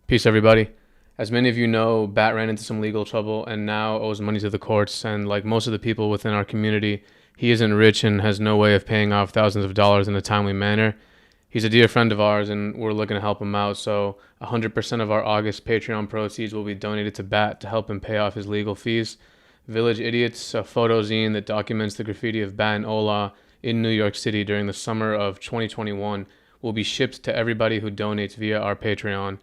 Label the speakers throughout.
Speaker 1: Peace, everybody. As many of you know, Bat ran into some legal trouble and now owes money to the courts. And like most of the people within our community, he isn't rich and has no way of paying off thousands of dollars in a timely manner. He's a dear friend of ours, and we're looking to help him out. So, 100% of our August Patreon proceeds will be donated to Bat to help him pay off his legal fees. Village Idiots, a photo zine that documents the graffiti of Bat and Ola in New York City during the summer of 2021, will be shipped to everybody who donates via our Patreon.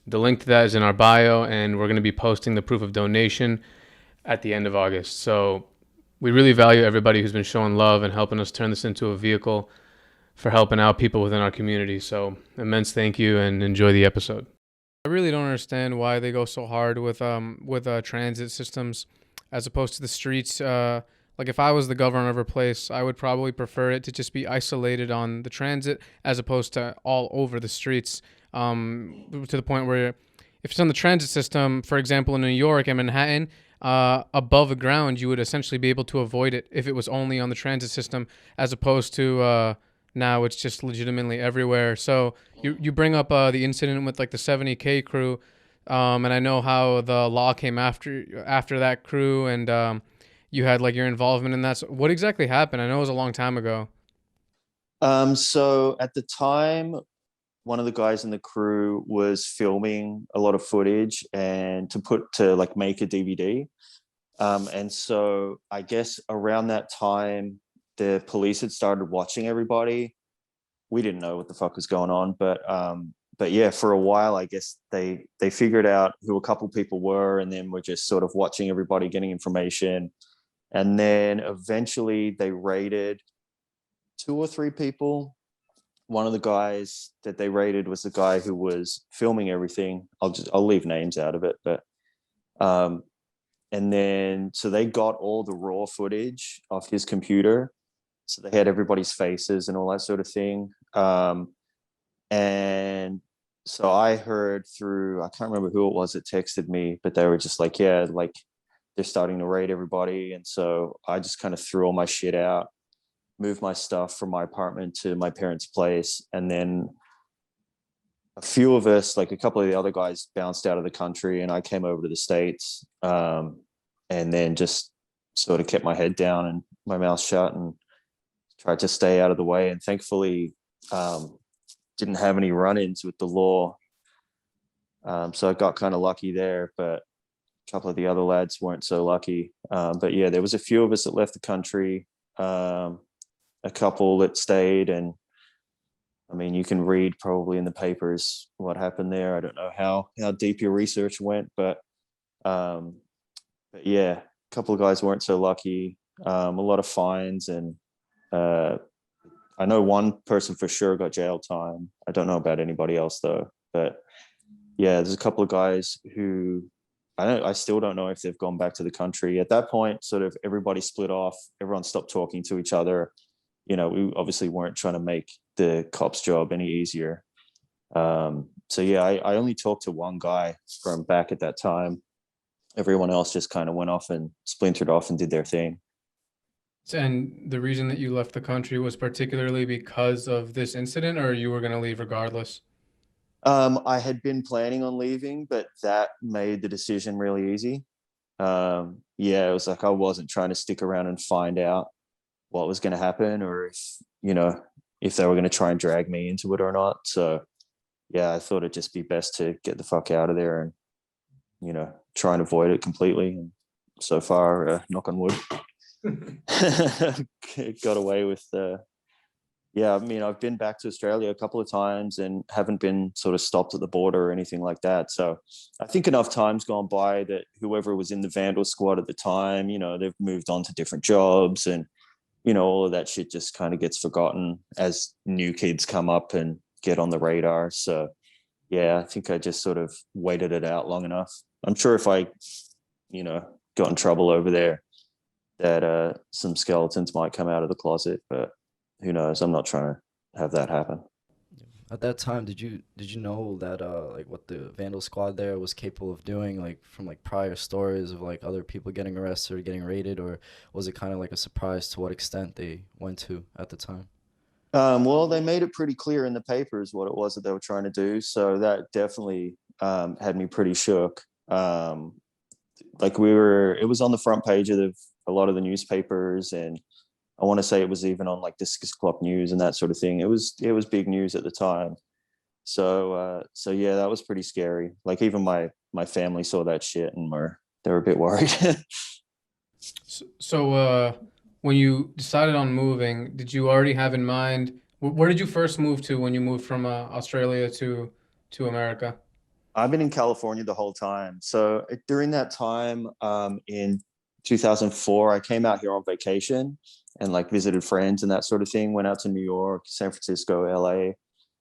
Speaker 1: The link to that is in our bio, and we're going to be posting the proof of donation at the end of August. So we really value everybody who's been showing love and helping us turn this into a vehicle for helping out people within our community. So immense thank you, and enjoy the episode. I really don't understand why they go so hard with transit systems as opposed to the streets. Like if I was the governor of a place, I would probably prefer it to just be isolated on the transit as opposed to all over the streets. To the point where if it's on the transit system, for example, in New York and Manhattan, above ground, you would essentially be able to avoid it if it was only on the transit system, as opposed to now it's just legitimately everywhere. So you bring up the incident with like the 70K crew, and I know how the law came after that crew, and you had like your involvement in that. So what exactly happened? I know it was a long time ago.
Speaker 2: So at the time, one of the guys in the crew was filming a lot of footage and to like make a DVD. And so I guess around that time, the police had started watching everybody. We didn't know what the fuck was going on, but yeah, for a while, I guess they figured out who a couple people were, and then were just sort of watching everybody, getting information, and then eventually they raided two or three people. One of the guys that they raided was the guy who was filming everything. I'll leave names out of it, but um, and then so they got all the raw footage off his computer, so they had everybody's faces and all that sort of thing. And so I heard through, I can't remember who it was that texted me, but they were just like, yeah, like they're starting to raid everybody. And so I just kind of threw all my shit out, moved my stuff from my apartment to my parents' place, and then a few of us, like a couple of the other guys, bounced out of the country, and I came over to the States, and then just sort of kept my head down and my mouth shut and tried to stay out of the way. And thankfully, didn't have any run-ins with the law, so I got kind of lucky there. But a couple of the other lads weren't so lucky. But yeah, there was a few of us that left the country. A couple that stayed, and I mean, you can read probably in the papers what happened there. I don't know how deep your research went, um, but yeah, a couple of guys weren't so lucky. A lot of fines, and uh, I know one person for sure got jail time. I don't know about anybody else though. But yeah, there's a couple of guys who I still don't know if they've gone back to the country. At that point, sort of everybody split off. Everyone stopped talking to each other. We obviously weren't trying to make the cop's job any easier. So yeah, I only talked to one guy from back at that time. Everyone else just kind of went off and splintered off and did their thing.
Speaker 1: And the reason that you left the country was particularly because of this incident, or you were going to leave regardless?
Speaker 2: I had been planning on leaving, but that made the decision really easy. Yeah, it was like I wasn't trying to stick around and find out what was going to happen, or if they were going to try and drag me into it or not. So yeah, I thought it'd just be best to get the fuck out of there and try and avoid it completely. And so far, knock on wood, got away with yeah, I mean, I've been back to Australia a couple of times and haven't been sort of stopped at the border or anything like that. So I think enough time's gone by that whoever was in the Vandal squad at the time, they've moved on to different jobs, and all of that shit just kind of gets forgotten as new kids come up and get on the radar. So yeah, I think I just sort of waited it out long enough. I'm sure if I, got in trouble over there, that some skeletons might come out of the closet, but who knows? I'm not trying to have that happen.
Speaker 3: At that time, did you know that like what the Vandal Squad there was capable of doing, like from like prior stories of like other people getting arrested or getting raided, or was it kind of like a surprise to what extent they went to at the time?
Speaker 2: Well, they made it pretty clear in the papers what it was that they were trying to do, so that definitely had me pretty shook. Like it was on the front page of a lot of the newspapers, and I want to say it was even on like the 6 o'clock news and that sort of thing. It was big news at the time. So yeah, that was pretty scary. Like even my family saw that shit and they were a bit worried.
Speaker 1: So, when you decided on moving, did you already have in mind where did you first move to when you moved from Australia to America?
Speaker 2: I've been in California the whole time. So during that time, in 2004, I came out here on vacation and like visited friends and that sort of thing. Went out to New York, San Francisco, LA,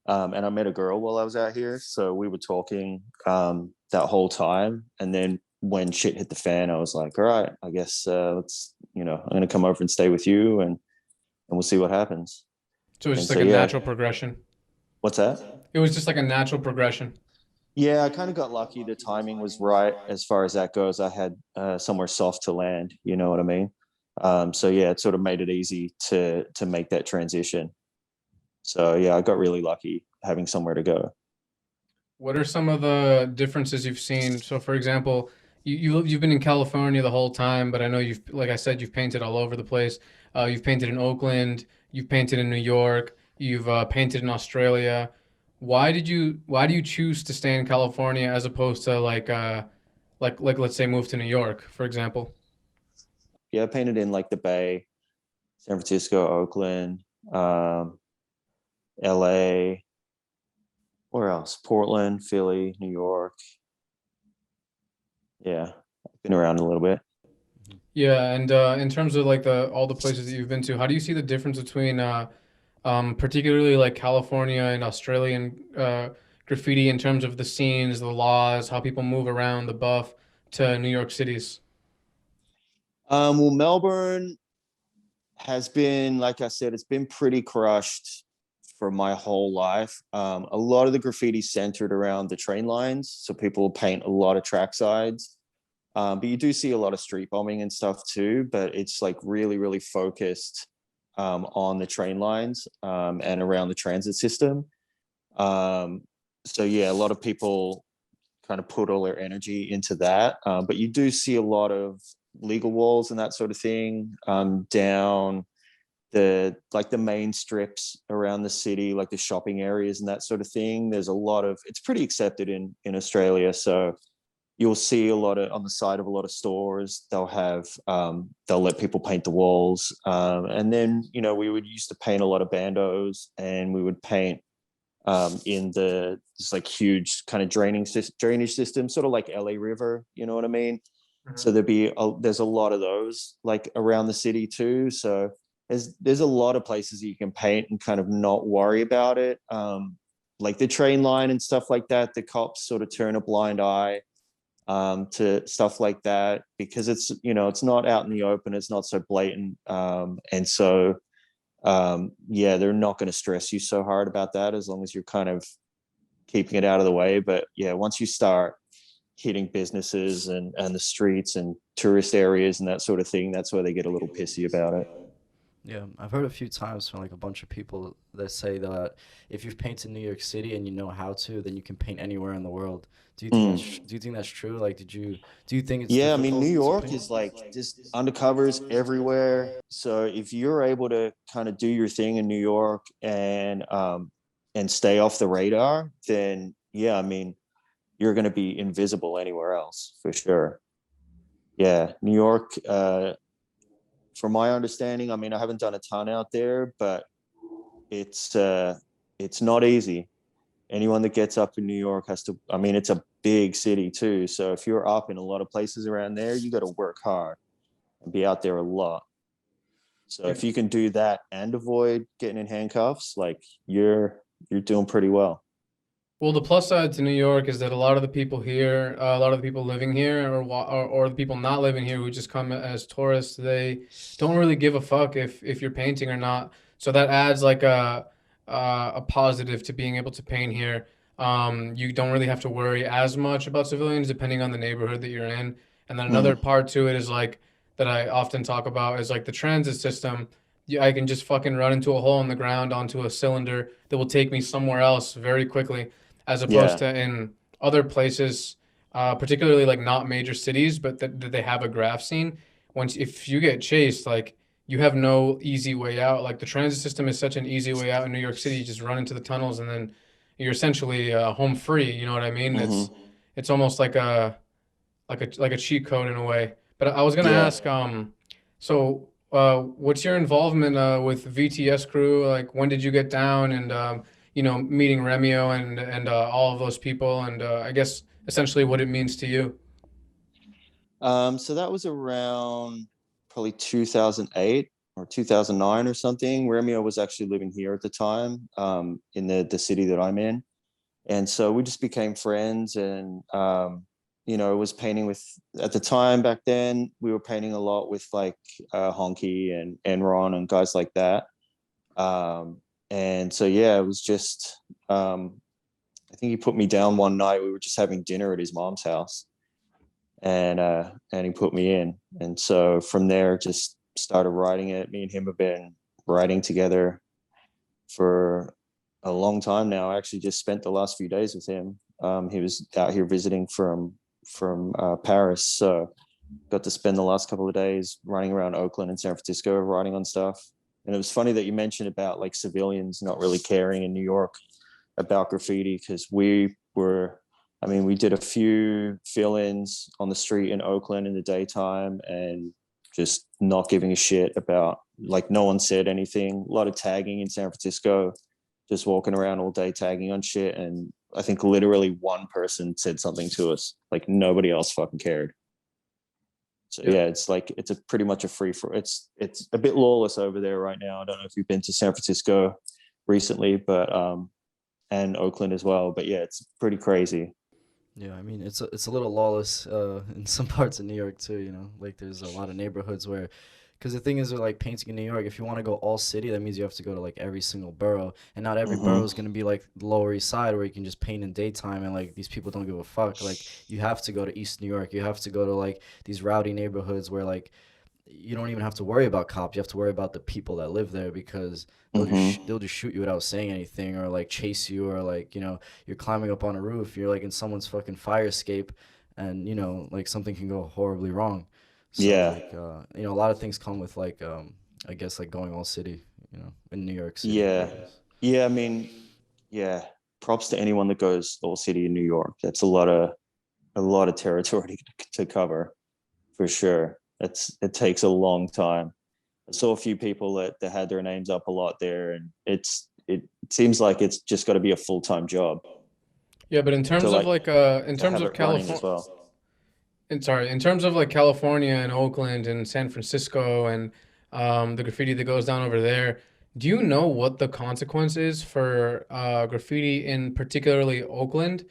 Speaker 2: and I met a girl while I was out here. So we were talking that whole time, and then when shit hit the fan, I was like, all right, I guess let's, I'm gonna come over and stay with you, and we'll see what happens.
Speaker 1: So it was
Speaker 2: And
Speaker 1: just
Speaker 2: so
Speaker 1: like a
Speaker 2: yeah,
Speaker 1: natural progression.
Speaker 2: what's that?
Speaker 1: It was just like a natural progression.
Speaker 2: Yeah, I kind of got lucky. The timing was right as far as that goes. I had somewhere soft to land. You know what I mean? So yeah, it sort of made it easy to make that transition. So yeah, I got really lucky having somewhere to go.
Speaker 1: What are some of the differences you've seen? So, for example, you've been in California the whole time, but I know you've, like I said, you've painted all over the place. You've painted in Oakland, you've painted in New York, you've painted in Australia. Why do you choose to stay in California as opposed to like let's say move to New York, for example?
Speaker 2: Yeah, I painted in like the Bay, San Francisco, Oakland, um, LA, where else? Portland, Philly, New York. Yeah, I've been around a little bit.
Speaker 1: Yeah, and in terms of like the all the places that you've been to, how do you see the difference between particularly like California and Australian graffiti in terms of the scenes, the laws, how people move around the buff to New York City's?
Speaker 2: Well, Melbourne has been, like I said, it's been pretty crushed for my whole life. A lot of the graffiti centered around the train lines, so people will paint a lot of track sides. But you do see a lot of street bombing and stuff too. But it's like really, really focused on the train lines and around the transit system. Um, so yeah, a lot of people kind of put all their energy into that. But you do see a lot of legal walls and that sort of thing down the main strips around the city, like the shopping areas and that sort of thing. There's a lot of, it's pretty accepted in Australia. So you'll see a lot of on the side of a lot of stores, they'll let people paint the walls. And then, we would used to paint a lot of bandos, and we would paint in the just like huge kind of drainage system, sort of like LA River, you know what I mean? So there's a lot of those like around the city too. So there's a lot of places that you can paint and kind of not worry about it. Like the train line and stuff like that, the cops sort of turn a blind eye to stuff like that because it's not out in the open, it's not so blatant, and so yeah, they're not going to stress you so hard about that as long as you're kind of keeping it out of the way. But yeah, once you start hitting businesses and the streets and tourist areas and that sort of thing, that's where they get a little pissy about it.
Speaker 3: Yeah, I've heard a few times from like a bunch of people that say that if you've painted New York City and you know how to, then you can paint anywhere in the world. Do you think that's true? Like, do you think it's
Speaker 2: Yeah, I mean, New
Speaker 3: difficult to
Speaker 2: York
Speaker 3: paint?
Speaker 2: is like just undercovers everywhere. So if you're able to kind of do your thing in New York and stay off the radar, then yeah, I mean, you're going to be invisible anywhere else for sure. Yeah, New York. From my understanding, I mean, I haven't done a ton out there, but it's uh, it's not easy. Anyone that gets up in New York has to. I mean, it's a big city too. So if you're up in a lot of places around there, you got to work hard and be out there a lot. So
Speaker 1: Yeah.
Speaker 2: if you can do that and avoid getting in handcuffs, like you're doing pretty well.
Speaker 1: Well, the plus side to New York is that a lot of the people here, a lot of the people living here, or the people not living here who just come as tourists, they don't really give a fuck if you're painting or not. So that adds like a positive to being able to paint here. You don't really have to worry as much about civilians depending on the neighborhood that you're in. And then another
Speaker 2: Mm,
Speaker 1: part to it is like that I often talk about is like the transit system. I can just fucking run into a hole in the ground onto a cylinder that will take me somewhere else very quickly as opposed
Speaker 2: yeah.
Speaker 1: to in other places, particularly like not major cities, but that they have a graph scene. Once if you get chased, like you have no easy way out. Like the transit system is such an easy way out in New York City. You just run into the tunnels and then you're essentially home free. You know what I mean?
Speaker 2: Hmm.
Speaker 1: It's almost like a cheat code in a way. But I was gonna
Speaker 2: Yeah.
Speaker 1: ask, so what's your involvement with VTS crew? Like, when did you get down and meeting Remio and all of those people, and I guess essentially what it means to you.
Speaker 2: So that was around probably 2008 or 2009 or something. Romeo was actually living here at the time, in the city that I'm in. And so we just became friends and, was painting with, at the time back then, we were painting a lot with like Honky and Ron and guys like that. And so, yeah, it was just, I think he put me down one night. We were just having dinner at his mom's house and he put me in. And so from there, just started writing it. Me and him have been writing together for a long time now. I actually just spent the last few days with him. He was out here visiting from Paris, so got to spend the last couple of days running around Oakland and San Francisco, writing on stuff. And it was funny that you mentioned about like civilians not really caring in New York about graffiti, because we did a few fill-ins on the street in Oakland in the daytime and just not giving a shit about, like, no one said anything. A lot of tagging in San Francisco, just walking around all day tagging on shit. And I think literally one person said something to us, like nobody else fucking cared. So
Speaker 1: Yeah.
Speaker 2: yeah, it's like, it's a pretty much a free for it's a bit lawless over there right now. I don't know if you've been to San Francisco recently, but and Oakland as well. But yeah, it's pretty crazy.
Speaker 3: Yeah, I mean it's a little lawless in some parts of New York too. You know, like there's a lot of neighborhoods where, because the thing is with like painting in New York, if you want to go all city, that means you have to go to like every single borough, and not every borough
Speaker 2: Hmm.
Speaker 3: is gonna be like the Lower East Side where you can just paint in daytime and like these people don't give a fuck. Like you have to go to East New York, you have to go to like these rowdy neighborhoods where like you don't even have to worry about cops. You have to worry about the people that live there because they'll just shoot you without saying anything or like chase you or like you're climbing up on a roof. You're like in someone's fucking fire escape, and like something can go horribly wrong. So
Speaker 2: Yeah.
Speaker 3: like a lot of things come with like I guess like going all city. In New York City, I
Speaker 2: Yeah.
Speaker 3: guess.
Speaker 2: Yeah. I mean, yeah. Props to anyone that goes all city in New York. That's a lot of territory to cover, for sure. It takes a long time. I saw a few people that had their names up a lot there, and it seems like it's just got to be a full-time job
Speaker 1: Yeah, but in
Speaker 2: to
Speaker 1: terms of
Speaker 2: like
Speaker 1: like in
Speaker 2: to
Speaker 1: terms
Speaker 2: have
Speaker 1: of
Speaker 2: it running as
Speaker 1: California,
Speaker 2: well.
Speaker 1: in terms of like California and Oakland and San Francisco and the graffiti that goes down over there, do you know what the consequence is for graffiti in particularly Oakland?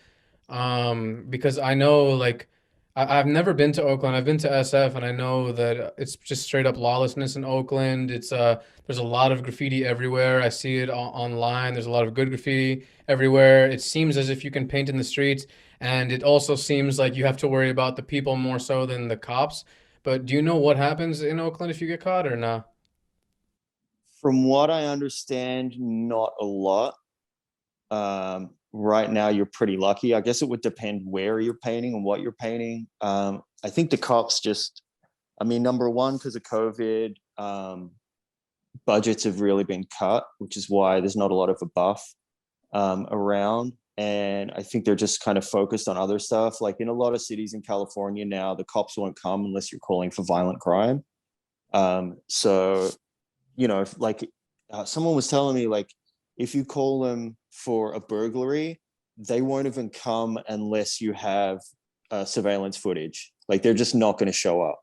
Speaker 1: Because I know like I've never been to Oakland. I've been to SF, and I know that it's just straight up lawlessness in Oakland. There's a lot of graffiti everywhere. I see it online. There's a lot of good graffiti everywhere. It seems as if you can paint in the streets, and it also seems like you have to worry about the people more so than the cops. But do you know what happens in Oakland if you get caught or not?
Speaker 2: From what I understand, not a lot. Right now, you're pretty lucky. I guess it would depend where you're painting and what you're painting. I think the cops just, I mean, number one, because of COVID, budgets have really been cut, which is why there's not a lot of a buff around. And I think they're just kind of focused on other stuff. Like in a lot of cities in California now, the cops won't come unless you're calling for violent crime. So, if like someone was telling me, like, if you call them for a burglary, they won't even come unless you have surveillance footage. Like they're just not going to show up.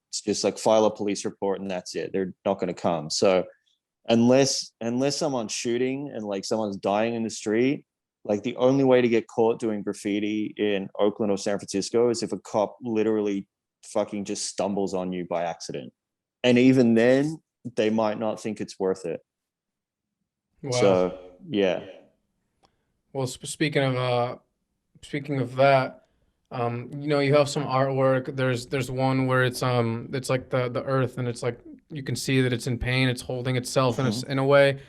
Speaker 2: It's just like file a police report and that's it. They're not going to come. So unless someone's shooting and like someone's dying in the street, like the only way to get caught doing graffiti in Oakland or San Francisco is if a cop literally fucking just stumbles on you by accident. And even then, they might not think it's worth it.
Speaker 1: Wow.
Speaker 2: So yeah.
Speaker 1: Well, speaking of that, you have some artwork. There's one where it's like the earth, and it's like you can see that it's in pain. It's holding itself in
Speaker 2: Mhm.
Speaker 1: in a way.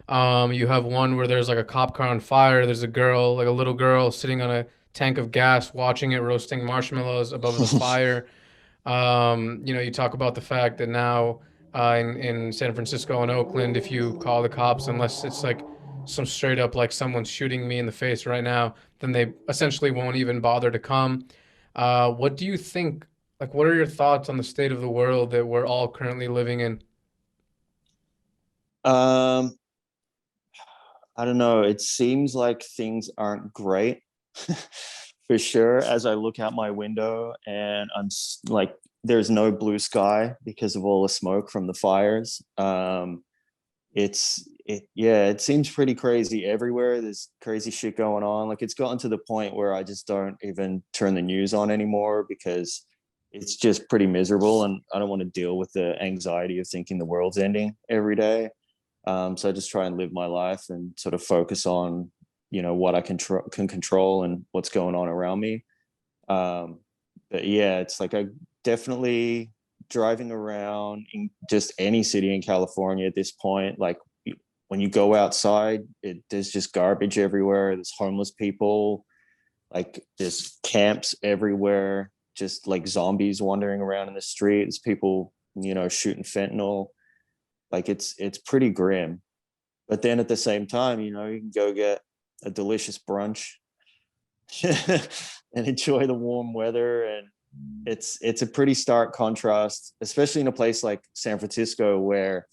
Speaker 1: You have one where there's like a cop car on fire. There's a girl, like a little girl, sitting on a tank of gas, watching it roasting marshmallows above the fire. You talk about the fact that now in San Francisco and Oakland, if you call the cops, unless it's like some straight up like someone's shooting me in the face right now, then they essentially won't even bother to come. What do you think? Like, what are your thoughts on the state of the world that we're all currently living in?
Speaker 2: Um, I don't know. It seems like things aren't great for sure. As I look out my window and like, there's no blue sky because of all the smoke from the fires. Yeah, it seems pretty crazy everywhere. There's crazy shit going on. Like, it's gotten to the point where I just don't even turn the news on anymore because it's just pretty miserable, and I don't want to deal with the anxiety of thinking the world's ending every day. So I just try and live my life and sort of focus on, what I can control and what's going on around me. Um, but yeah, it's like I definitely driving around in just any city in California at this point. Like, when you go outside, there's just garbage everywhere. There's homeless people. Like, there's camps everywhere. Just like zombies wandering around in the street. There's people, shooting fentanyl. Like, it's pretty grim. But then at the same time, you can go get a delicious brunch and enjoy the warm weather. And it's a pretty stark contrast, especially in a place like San Francisco, where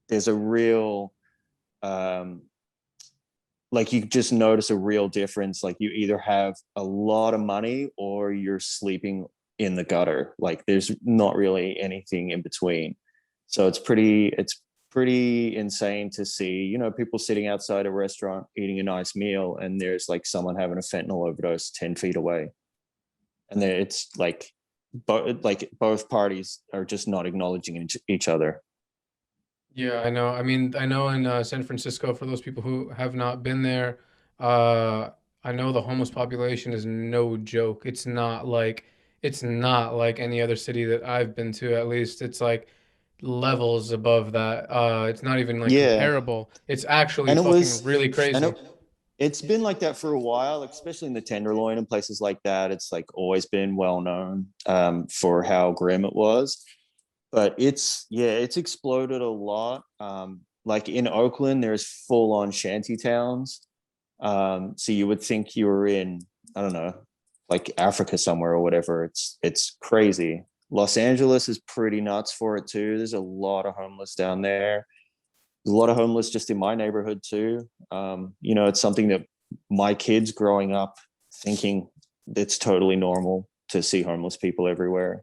Speaker 2: there's a real like, you just notice a real difference. Like, you either have a lot of money or you're sleeping in the gutter. Like, there's not really anything in between. So it's pretty insane to see, people sitting outside a restaurant eating a nice meal, and there's like someone having a fentanyl overdose 10 feet away. And then it's like, both parties are just not acknowledging each other.
Speaker 1: Yeah, I know. I mean, I know in San Francisco, for those people who have not been there, I know the homeless population is no joke. It's not like any other city that I've been to, at least. It's like levels above that. It's not even like
Speaker 2: Yeah.
Speaker 1: comparable. It's actually
Speaker 2: And it
Speaker 1: fucking
Speaker 2: was,
Speaker 1: really
Speaker 2: and
Speaker 1: crazy.
Speaker 2: it's been like that for a while, especially in the Tenderloin and places like that. It's like always been well known, for how grim it was. But it's exploded a lot. Like, in Oakland, there's full on shanty towns. So you would think you were in, I don't know, like Africa somewhere or whatever. It's crazy. Los Angeles is pretty nuts for it too. There's a lot of homeless down there. There's a lot of homeless just in my neighborhood too. It's something that my kids growing up thinking it's totally normal to see homeless people everywhere.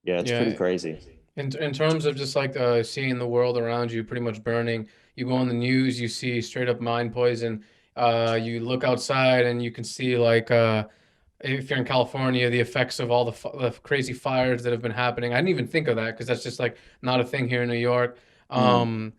Speaker 2: Yeah, it's pretty
Speaker 1: Yeah.
Speaker 2: crazy.
Speaker 1: In terms of just like seeing the world around you pretty much burning, you go on the news, you see straight up mine poison. You look outside and you can see like if you're in California, the effects of all the crazy fires that have been happening. I didn't even think of that because that's just like not a thing here in New York.
Speaker 2: Mm.
Speaker 1: Um,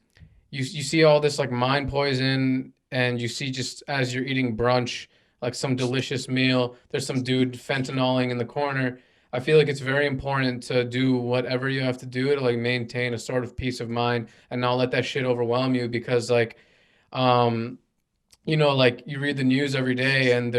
Speaker 1: you see all this like mind poison, and you see just as you're eating brunch, like some delicious meal, there's some dude fentanyling in the corner. I feel like it's very important to do whatever you have to do to like maintain a sort of peace of mind and not let that shit overwhelm you because like um like you read the news every day and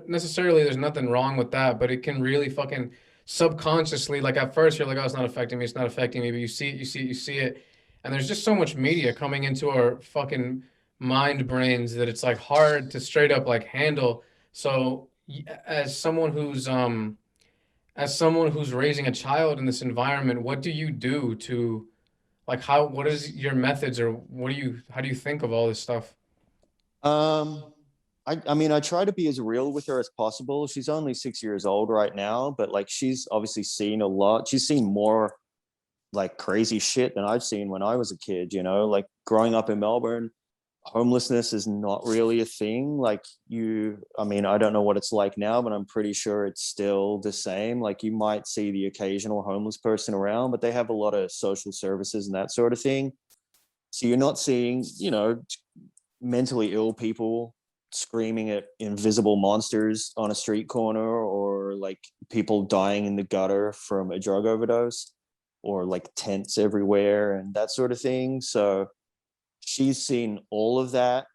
Speaker 1: necessarily there's nothing wrong with that, but it can really fucking subconsciously, like at first you're like, oh, it's not affecting me, it's not affecting me, but you see it, you see it, you see it. And there's just so much media coming into our fucking mind brains that it's like hard to straight up like handle. So as someone who's raising a child in this environment, what do you do to like what is your methods or how do you think of all this stuff?
Speaker 2: Um, I mean, I try to be as real with her as possible. She's only 6 years old right now, but like, she's obviously seen a lot. She's seen more like crazy shit than I've seen when I was a kid, like growing up in Melbourne. Homelessness is not really a thing. Like, I mean, I don't know what it's like now, but I'm pretty sure it's still the same. Like, you might see the occasional homeless person around, but they have a lot of social services and that sort of thing. So you're not seeing, mentally ill people screaming at invisible monsters on a street corner, or like people dying in the gutter from a drug overdose, or like tents everywhere and that sort of thing. So she's seen all of that.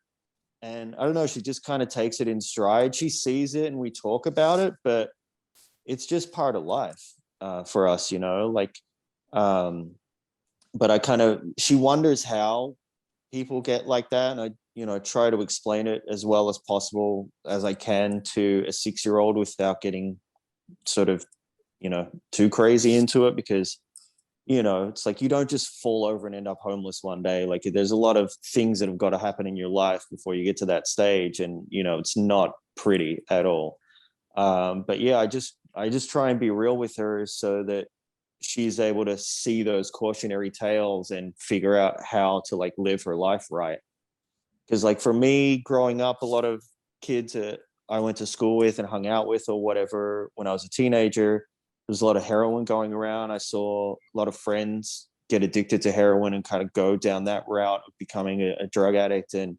Speaker 2: And I don't know, she just kind of takes it in stride. She sees it and we talk about it, but it's just part of life for us, you know, like, um, but she wonders how people get like that. And I, you know, try to explain it as well as possible as I can to a 6-year-old without getting sort of, you know, too crazy into it, because, you know, it's like you don't just fall over and end up homeless one day. Like there's a lot of things that have got to happen in your life before you get to that stage. And, you know, it's not pretty at all. But yeah, I just try and be real with her so that she's able to see those cautionary tales and figure out how to like live her life right. Because like for me growing up, a lot of kids that I went to school with and hung out with or whatever when I was a teenager, there's a lot of heroin going around. I saw a lot of friends get addicted to heroin and kind of go down that route of becoming a drug addict. And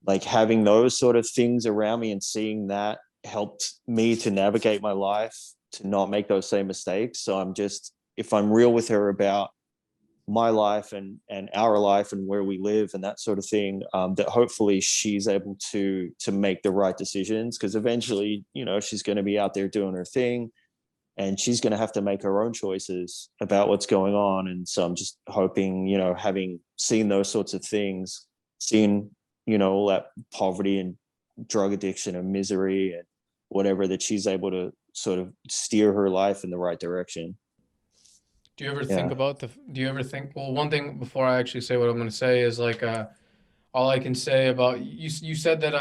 Speaker 2: like having those sort of things around me and seeing that helped me to navigate my life to not make those same mistakes. So I'm just, if I'm real with her about my life and our life and where we live and that sort of thing, that hopefully she's able to make the right decisions, because eventually, you know, she's going to be out there doing her thing and she's going to have to make her own choices about what's going on. And so I'm just hoping, you know, having seen those sorts of things, seeing, you know, all that poverty and drug addiction and misery and whatever, that she's able to sort of steer her life in the right direction.
Speaker 1: Do you ever think
Speaker 2: Yeah.
Speaker 1: about do you ever think, well, one thing before I actually say what I'm going to say is like, all I can say about you, you said that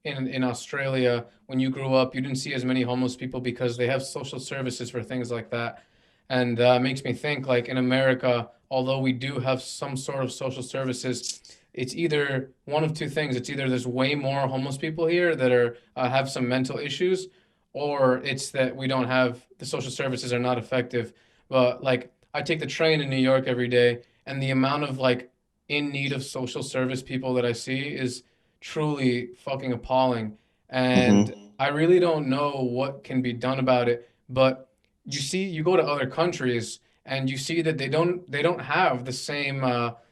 Speaker 1: in Australia when you grew up you didn't see as many homeless people because they have social services for things like that. And it makes me think like in America, although we do have some sort of social services, it's either one of two things. It's either there's way more homeless people here that are have some mental issues, or it's that we don't have the social services are not effective. But like I take the train in New York every day, and the amount of like in need of social service people that I see is truly fucking appalling. And
Speaker 2: Mm-hmm.
Speaker 1: I really don't know what can be done about it. But you see, you go to other countries and you see that they don't have the same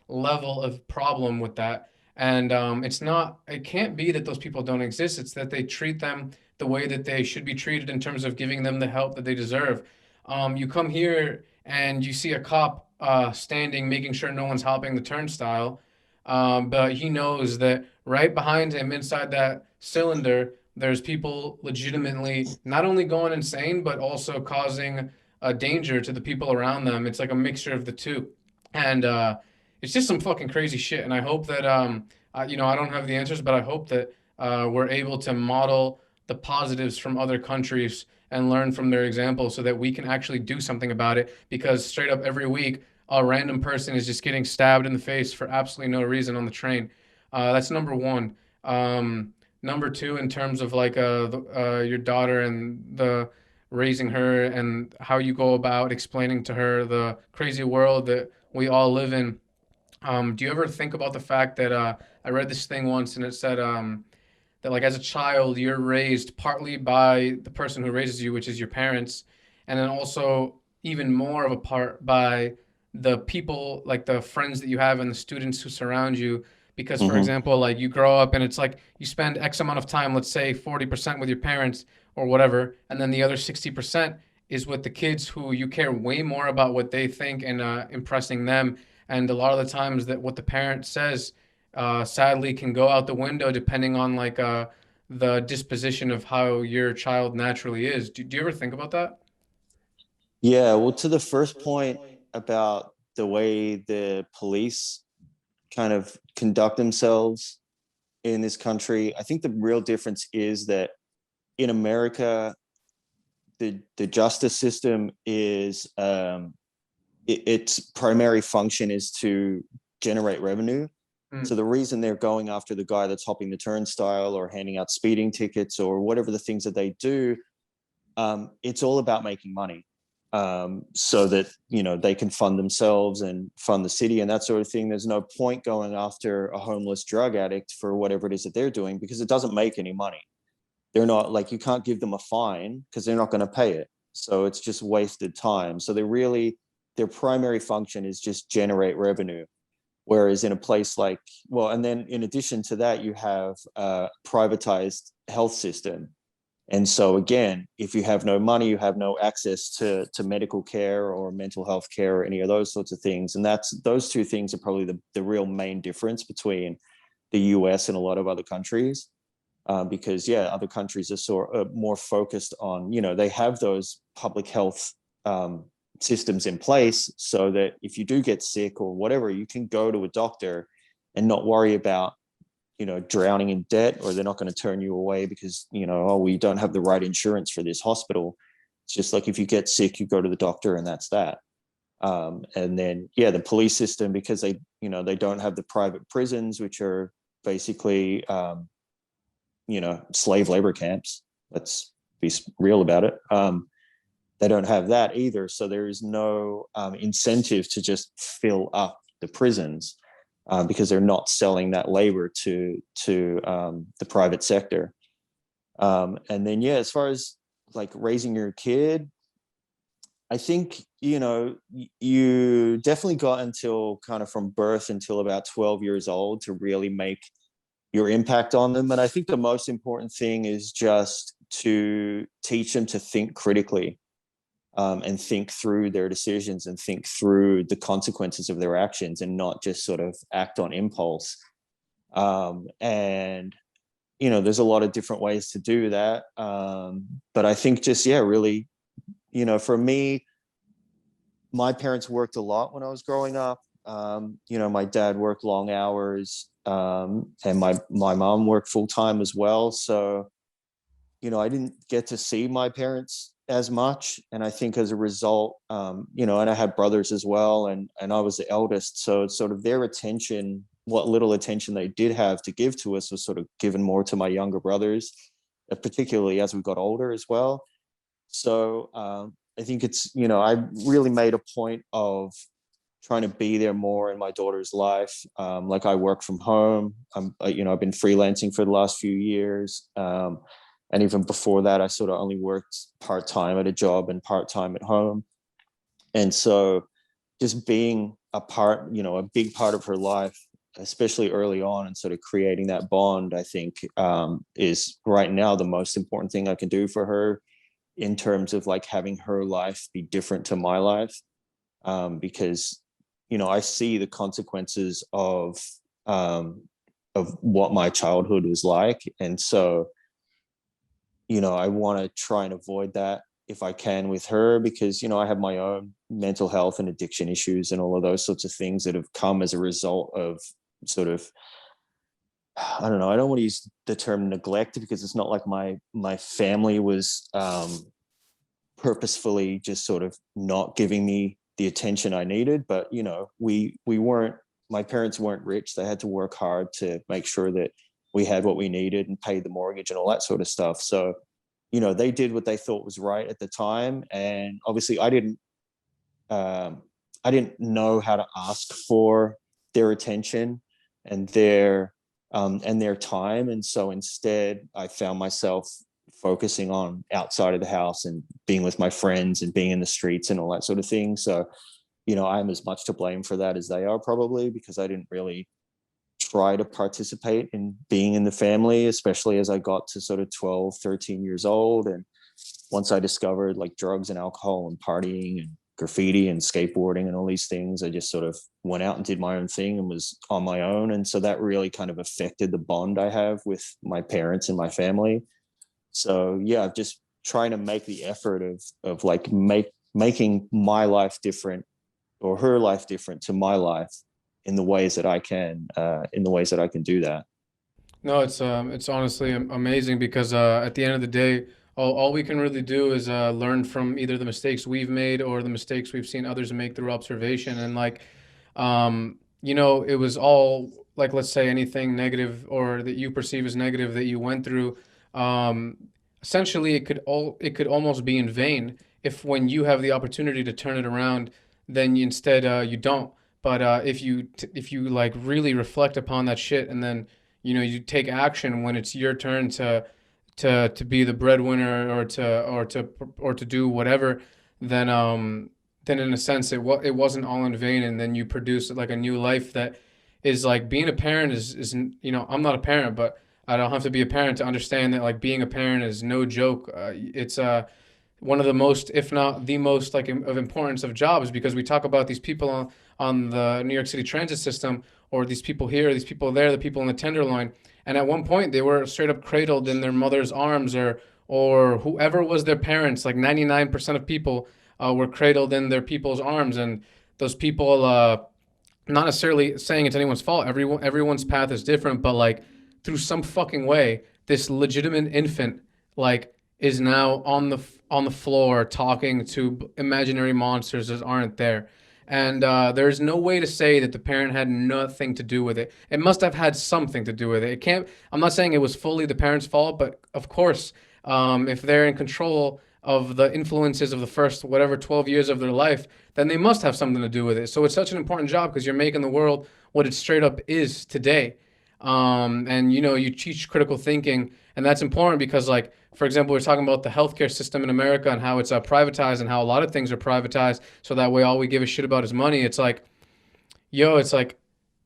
Speaker 1: level of problem with that. And it can't be that those people don't exist. It's that they treat them the way that they should be treated in terms of giving them the help that they deserve. You come here and you see a cop standing, making sure no one's hopping the turnstile. But he knows that right behind him, inside that cylinder, there's people legitimately not only going insane, but also causing a danger to the people around them. It's like a mixture of the two. And it's just some fucking crazy shit. And I hope that, I don't have the answers, but I hope that we're able to model the positives from other countries and learn from their examples so that we can actually do something about it. Because straight up every week, a random person is just getting stabbed in the face for absolutely no reason on the train. That's number one. Number two, in terms of like your daughter and the raising her and how you go about explaining to her the crazy world that we all live in. Do you ever think about the fact that I read this thing once and it said that like as a child you're raised partly by the person who raises you, which is your parents, and then also even more of a part by the people, like the friends that you have and the students who surround you. Because for
Speaker 2: Mm-hmm.
Speaker 1: example, like you grow up and it's like you spend X amount of time, let's say 40% with your parents or whatever, and then the other 60% is with the kids who you care way more about what they think and impressing them. And a lot of the times that what the parent says sadly can go out the window depending on like the disposition of how your child naturally is. Do you ever think about that?
Speaker 2: Yeah, well, to the first point about the way the police kind of conduct themselves in this country, I think the real difference is that in America, the justice system is its primary function is to generate revenue. So
Speaker 1: Mm.
Speaker 2: the reason they're going after the guy that's hopping the turnstile or handing out speeding tickets or whatever the things that they do, it's all about making money, so that, you know, they can fund themselves and fund the city and that sort of thing. There's no point going after a homeless drug addict for whatever it is that they're doing, because it doesn't make any money. They're not, like, you can't give them a fine because they're not going to pay it, so it's just wasted time. So they really, their primary function is just generate revenue. Whereas in a place like, well, and then in addition to that, you have a privatized health system. And so again, if you have no money, you have no access to medical care or mental health care or any of those sorts of things. And those two things are probably the real main difference between the US and a lot of other countries. Because yeah, other countries are more focused on, they have those public health systems in place so that if you do get sick or whatever, you can go to a doctor and not worry about, drowning in debt, or they're not going to turn you away because, oh, we don't have the right insurance for this hospital. It's just like, if you get sick, you go to the doctor and that's that. And then, yeah, the police system, because they don't have the private prisons, which are basically, slave labor camps. Let's be real about it. They don't have that either. So there is no incentive to just fill up the prisons because they're not selling that labor to the private sector. And then, yeah, as far as like raising your kid, I think, you definitely got until kind of from birth until about 12 years old to really make your impact on them. And I think the most important thing is just to teach them to think critically, and think through their decisions and think through the consequences of their actions and not just sort of act on impulse. And, there's a lot of different ways to do that. But I think just, yeah, really, for me, my parents worked a lot when I was growing up. My dad worked long hours, and my mom worked full time as well. So, I didn't get to see my parents as much. And I think as a result, and I had brothers as well, and I was the eldest. So it's sort of their attention, what little attention they did have to give to us was sort of given more to my younger brothers, particularly as we got older as well. So I think it's, I really made a point of trying to be there more in my daughter's life. Like I work from home. I've been freelancing for the last few years. And even before that, I sort of only worked part-time at a job and part-time at home. And so just being a big part of her life, especially early on, and sort of creating that bond, I think is right now the most important thing I can do for her in terms of like having her life be different to my life. Because, I see the consequences of what my childhood was like. And so, I want to try and avoid that if I can with her, because, I have my own mental health and addiction issues and all of those sorts of things that have come as a result of sort of, I don't know, I don't want to use the term neglect because it's not like my family was purposefully just sort of not giving me the attention I needed. But, my parents weren't rich. They had to work hard to make sure that we had what we needed and paid the mortgage and all that sort of stuff. So, they did what they thought was right at the time. And obviously I didn't know how to ask for their attention and their time. And so instead I found myself focusing on outside of the house and being with my friends and being in the streets and all that sort of thing. So, I'm as much to blame for that as they are, probably, because I didn't really try to participate in being in the family, especially as I got to sort of 12, 13 years old. And once I discovered like drugs and alcohol and partying and graffiti and skateboarding and all these things, I just sort of went out and did my own thing and was on my own. And so that really kind of affected the bond I have with my parents and my family. So yeah, just trying to make the effort of like making my life different, or her life different to my life, in the ways that I can, do that.
Speaker 1: No, it's honestly amazing because at the end of the day, all we can really do is learn from either the mistakes we've made or the mistakes we've seen others make through observation. And like, it was all like, let's say anything negative or that you perceive as negative that you went through, um, essentially it could almost be in vain if when you have the opportunity to turn it around, then instead you don't. But if you like really reflect upon that shit and then you take action when it's your turn to be the breadwinner or to do whatever, then in a sense it wasn't all in vain, and then you produce like a new life that is like being a parent is I'm not a parent, but I don't have to be a parent to understand that like being a parent is no joke. It's one of the most, if not the most, like of importance of jobs, because we talk about these people on the New York City transit system, or these people here, these people there, the people in the Tenderloin, and at one point they were straight up cradled in their mother's arms, or whoever was their parents. Like 99% of people were cradled in their people's arms, and those people. Not necessarily saying it's anyone's fault. Everyone's path is different, but like through some fucking way, this legitimate infant like is now on the floor talking to imaginary monsters that aren't there. And there's no way to say that the parent had nothing to do with it. It must have had something to do with it. It can't. I'm not saying it was fully the parent's fault, but of course, if they're in control of the influences of the first whatever 12 years of their life, then they must have something to do with it. So it's such an important job because you're making the world what it straight up is today. And you teach critical thinking, and that's important because, like, for example, we're talking about the healthcare system in America and how it's privatized and how a lot of things are privatized. So that way, all we give a shit about is money. It's like, it's like,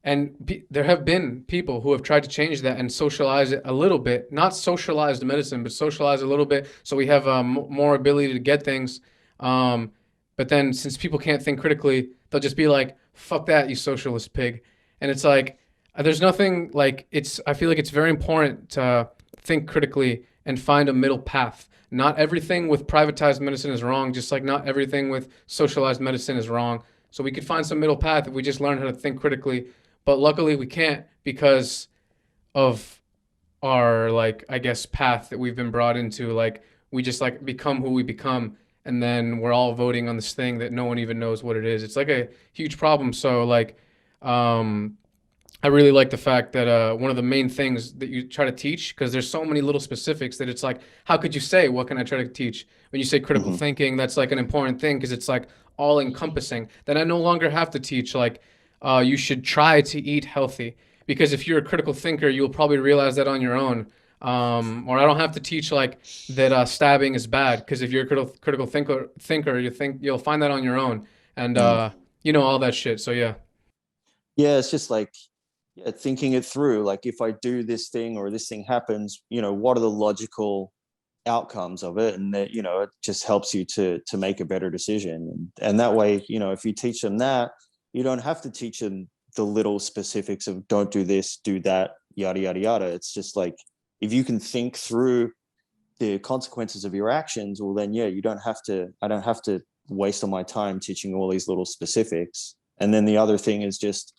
Speaker 1: and there have been people who have tried to change that and socialize it a little bit, not socialize the medicine, but socialize a little bit so we have more ability to get things. Um, but then since people can't think critically, they'll just be like, fuck that, you socialist pig. And it's like, there's nothing like I feel like it's very important to think critically and find a middle path. Not everything with privatized medicine is wrong, just like not everything with socialized medicine is wrong. So we could find some middle path if we just learn how to think critically, but luckily we can't because of our, like, I guess, path that we've been brought into. Like we just like become who we become, and then we're all voting on this thing that no one even knows what it is. It's like a huge problem. So like um I really like the fact that one of the main things that you try to teach, because there's so many little specifics that it's like, how could you say, what can I try to teach? When you say critical
Speaker 2: Hmm.
Speaker 1: thinking, that's like an important thing because it's like all encompassing. Then I no longer have to teach like, you should try to eat healthy, because if you're a critical thinker, you'll probably realize that on your own. Or I don't have to teach like that stabbing is bad, because if you're a critical thinker, you'll find that on your own, and all that shit. So yeah.
Speaker 2: Yeah, it's just like, yeah, thinking it through. Like, if I do this thing or this thing happens, what are the logical outcomes of it? And that, it just helps you to make a better decision. And that way, if you teach them that, you don't have to teach them the little specifics of don't do this, do that, yada yada yada. It's just like, if you can think through the consequences of your actions, well then yeah, I don't have to waste all my time teaching all these little specifics. And then the other thing is just,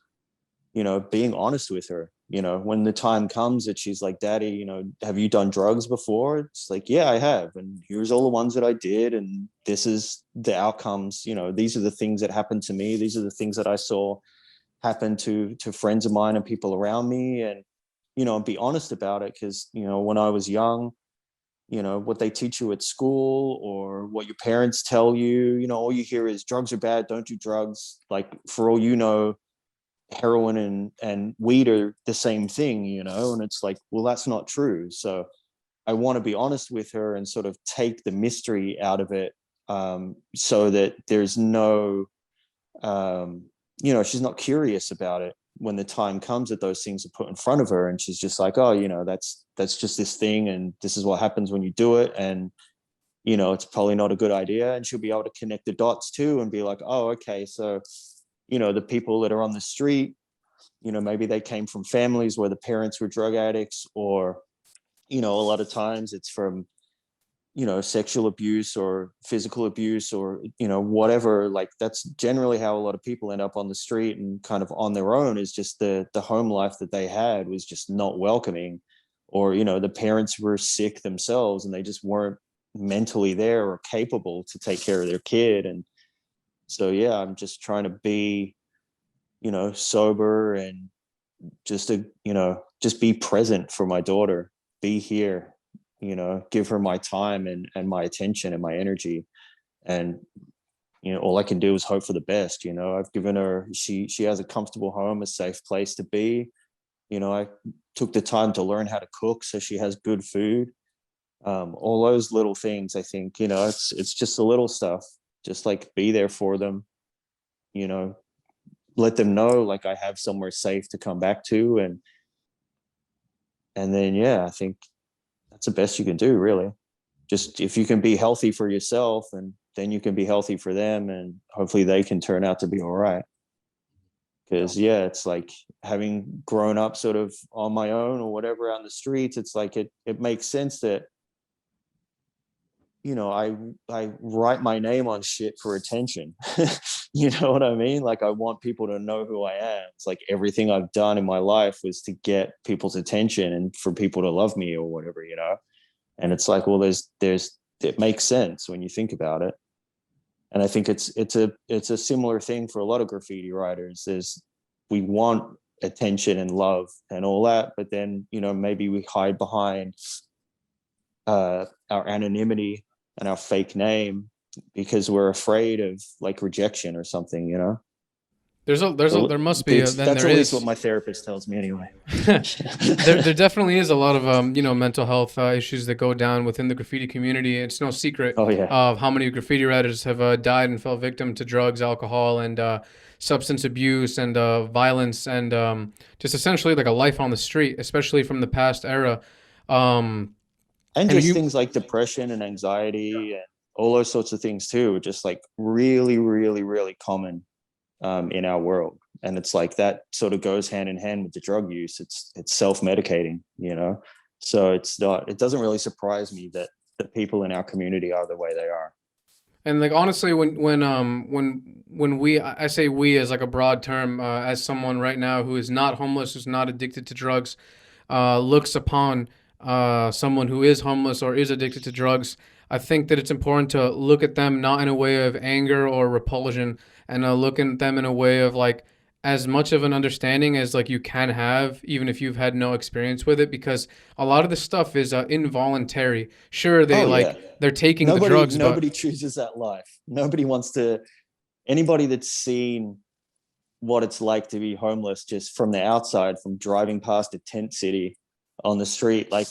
Speaker 2: being honest with her, when the time comes that she's like, Daddy, have you done drugs before? It's like, yeah, I have. And here's all the ones that I did. And this is the outcomes. These are the things that happened to me. These are the things that I saw happen to friends of mine and people around me. And, be honest about it. Cause, when I was young, what they teach you at school or what your parents tell you, all you hear is drugs are bad, don't do drugs. Like, for all heroin and weed are the same thing, and it's like, well, that's not true. So I want to be honest with her and sort of take the mystery out of it, so that there's no, she's not curious about it when the time comes that those things are put in front of her, and she's just like, oh, that's just this thing, and this is what happens when you do it, and it's probably not a good idea. And she'll be able to connect the dots too and be like, oh, okay, so the people that are on the street, maybe they came from families where the parents were drug addicts, or a lot of times it's from sexual abuse or physical abuse, or whatever. Like, that's generally how a lot of people end up on the street and kind of on their own, is just the home life that they had was just not welcoming, or the parents were sick themselves and they just weren't mentally there or capable to take care of their kid. And so yeah, I'm just trying to be sober, and just be present for my daughter, be here, give her my time and my attention and my energy. And all I can do is hope for the best. I've given her, she has a comfortable home, a safe place to be. I took the time to learn how to cook so she has good food. All those little things, I think, it's just the little stuff. Just like, be there for them, you know let them know like I have somewhere safe to come back to, and then yeah, I think that's the best you can do, really. Just if you can be healthy for yourself, and then you can be healthy for them, and hopefully they can turn out to be all right.
Speaker 3: No.
Speaker 2: Because yeah, it's like having grown up sort of on my own or whatever out in the streets, it's like it makes sense that I write my name on shit for attention. You know what I mean? Like I want people to know who I am. It's like everything I've done in my life was to get people's attention and for people to love me or whatever, you know. And it's like, well, there's it makes sense when you think about it. And I think it's a similar thing for a lot of graffiti writers. Is we want attention and love and all that, but then maybe we hide behind our anonymity and our fake name because we're afraid of like rejection or something, you know.
Speaker 1: There must be then
Speaker 2: That's
Speaker 1: there
Speaker 2: at least what
Speaker 1: is
Speaker 2: my therapist tells me anyway.
Speaker 1: there definitely is a lot of mental health issues that go down within the graffiti community. It's no secret
Speaker 2: Oh yeah.
Speaker 1: of how many graffiti writers have died and fell victim to drugs, alcohol, and substance abuse and violence and just essentially like a life on the street, especially from the past era. Um,
Speaker 2: And
Speaker 1: and
Speaker 2: just
Speaker 1: you
Speaker 2: things like depression and anxiety and all those sorts of things too, just like really, really, really common in our world. And it's like that sort of goes hand in hand with the drug use. It's self-medicating, you know. So it doesn't really surprise me that the people in our community are the way they are.
Speaker 1: And like honestly, when we I say we as like a broad term, as someone right now who is not homeless, who's not addicted to drugs, looks upon someone who is homeless or is addicted to drugs, I think that it's important to look at them not in a way of anger or repulsion, and look at them in a way of like as much of an understanding as like you can have, even if you've had no experience with it, because a lot of the stuff is involuntary. Sure,
Speaker 2: Oh yeah.
Speaker 1: they're taking the
Speaker 2: Nobody
Speaker 1: drugs, but
Speaker 2: nobody chooses that life. Nobody wants to. Anybody that's seen what it's like to be homeless just from the outside, from driving past a tent city on the street, like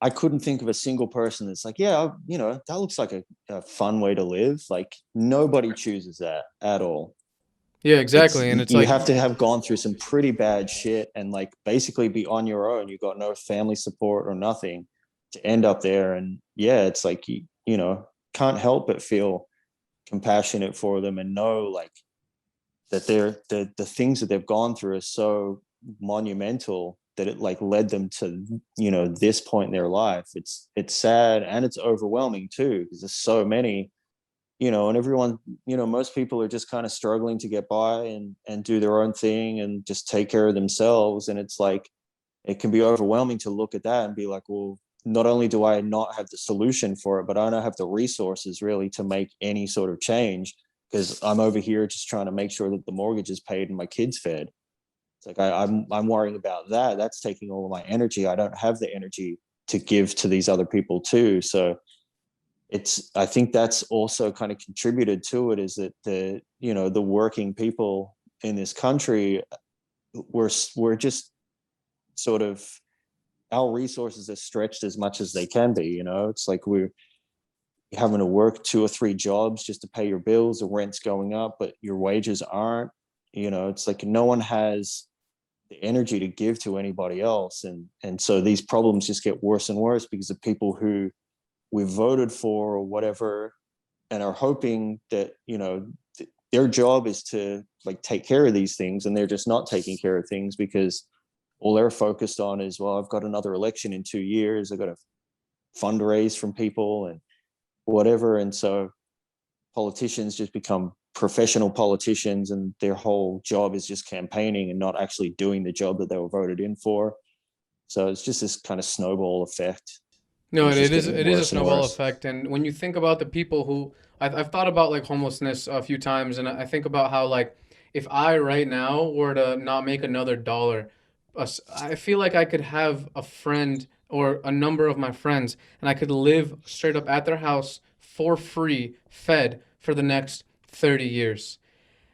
Speaker 2: I couldn't think of a single person that's like, yeah, that looks like a fun way to live. Like nobody chooses that at all.
Speaker 1: yeah,
Speaker 2: It's
Speaker 1: exactly. And it's
Speaker 2: you
Speaker 1: like,
Speaker 2: have to have gone through some pretty bad shit and like basically be on your own. You got no family support or nothing to end up there. And yeah, it's like can't help but feel compassionate for them and know like that the things that they've gone through are so monumental that it like led them to this point in their life. It's sad and it's overwhelming too because there's so many, and everyone, most people are just kind of struggling to get by and do their own thing and just take care of themselves. And it's like it can be overwhelming to look at that and be like, well, not only do I not have the solution for it, but I don't have the resources really to make any sort of change because I'm over here just trying to make sure that the mortgage is paid and my kids fed. It's like I'm worrying about that. That's taking all of my energy. I don't have the energy to give to these other people too. So I think that's also kind of contributed to it, is that the working people in this country, we're just sort of, our resources are stretched as much as they can be. It's like we're having to work 2 or 3 jobs just to pay your bills. The rent's going up, but your wages aren't. It's like no one has the energy to give to anybody else, and so these problems just get worse and worse because of people who we voted for or whatever, and are hoping that their job is to like take care of these things, and they're just not taking care of things because all they're focused on is, well, I've got another election in 2 years, I've got to fundraise from people and whatever. And so politicians just become professional politicians, and their whole job is just campaigning and not actually doing the job that they were voted in for. So it's just this kind of snowball effect.
Speaker 1: no,
Speaker 2: Things
Speaker 1: it
Speaker 2: just
Speaker 1: is
Speaker 2: getting
Speaker 1: it is a
Speaker 2: worse and
Speaker 1: snowball
Speaker 2: worse.
Speaker 1: effect. And when you think about the people who I've thought about like homelessness a few times, and I think about how like if I right now were to not make another dollar, I feel like I could have a friend or a number of my friends, and I could live straight up at their house for free, fed for the next 30 years.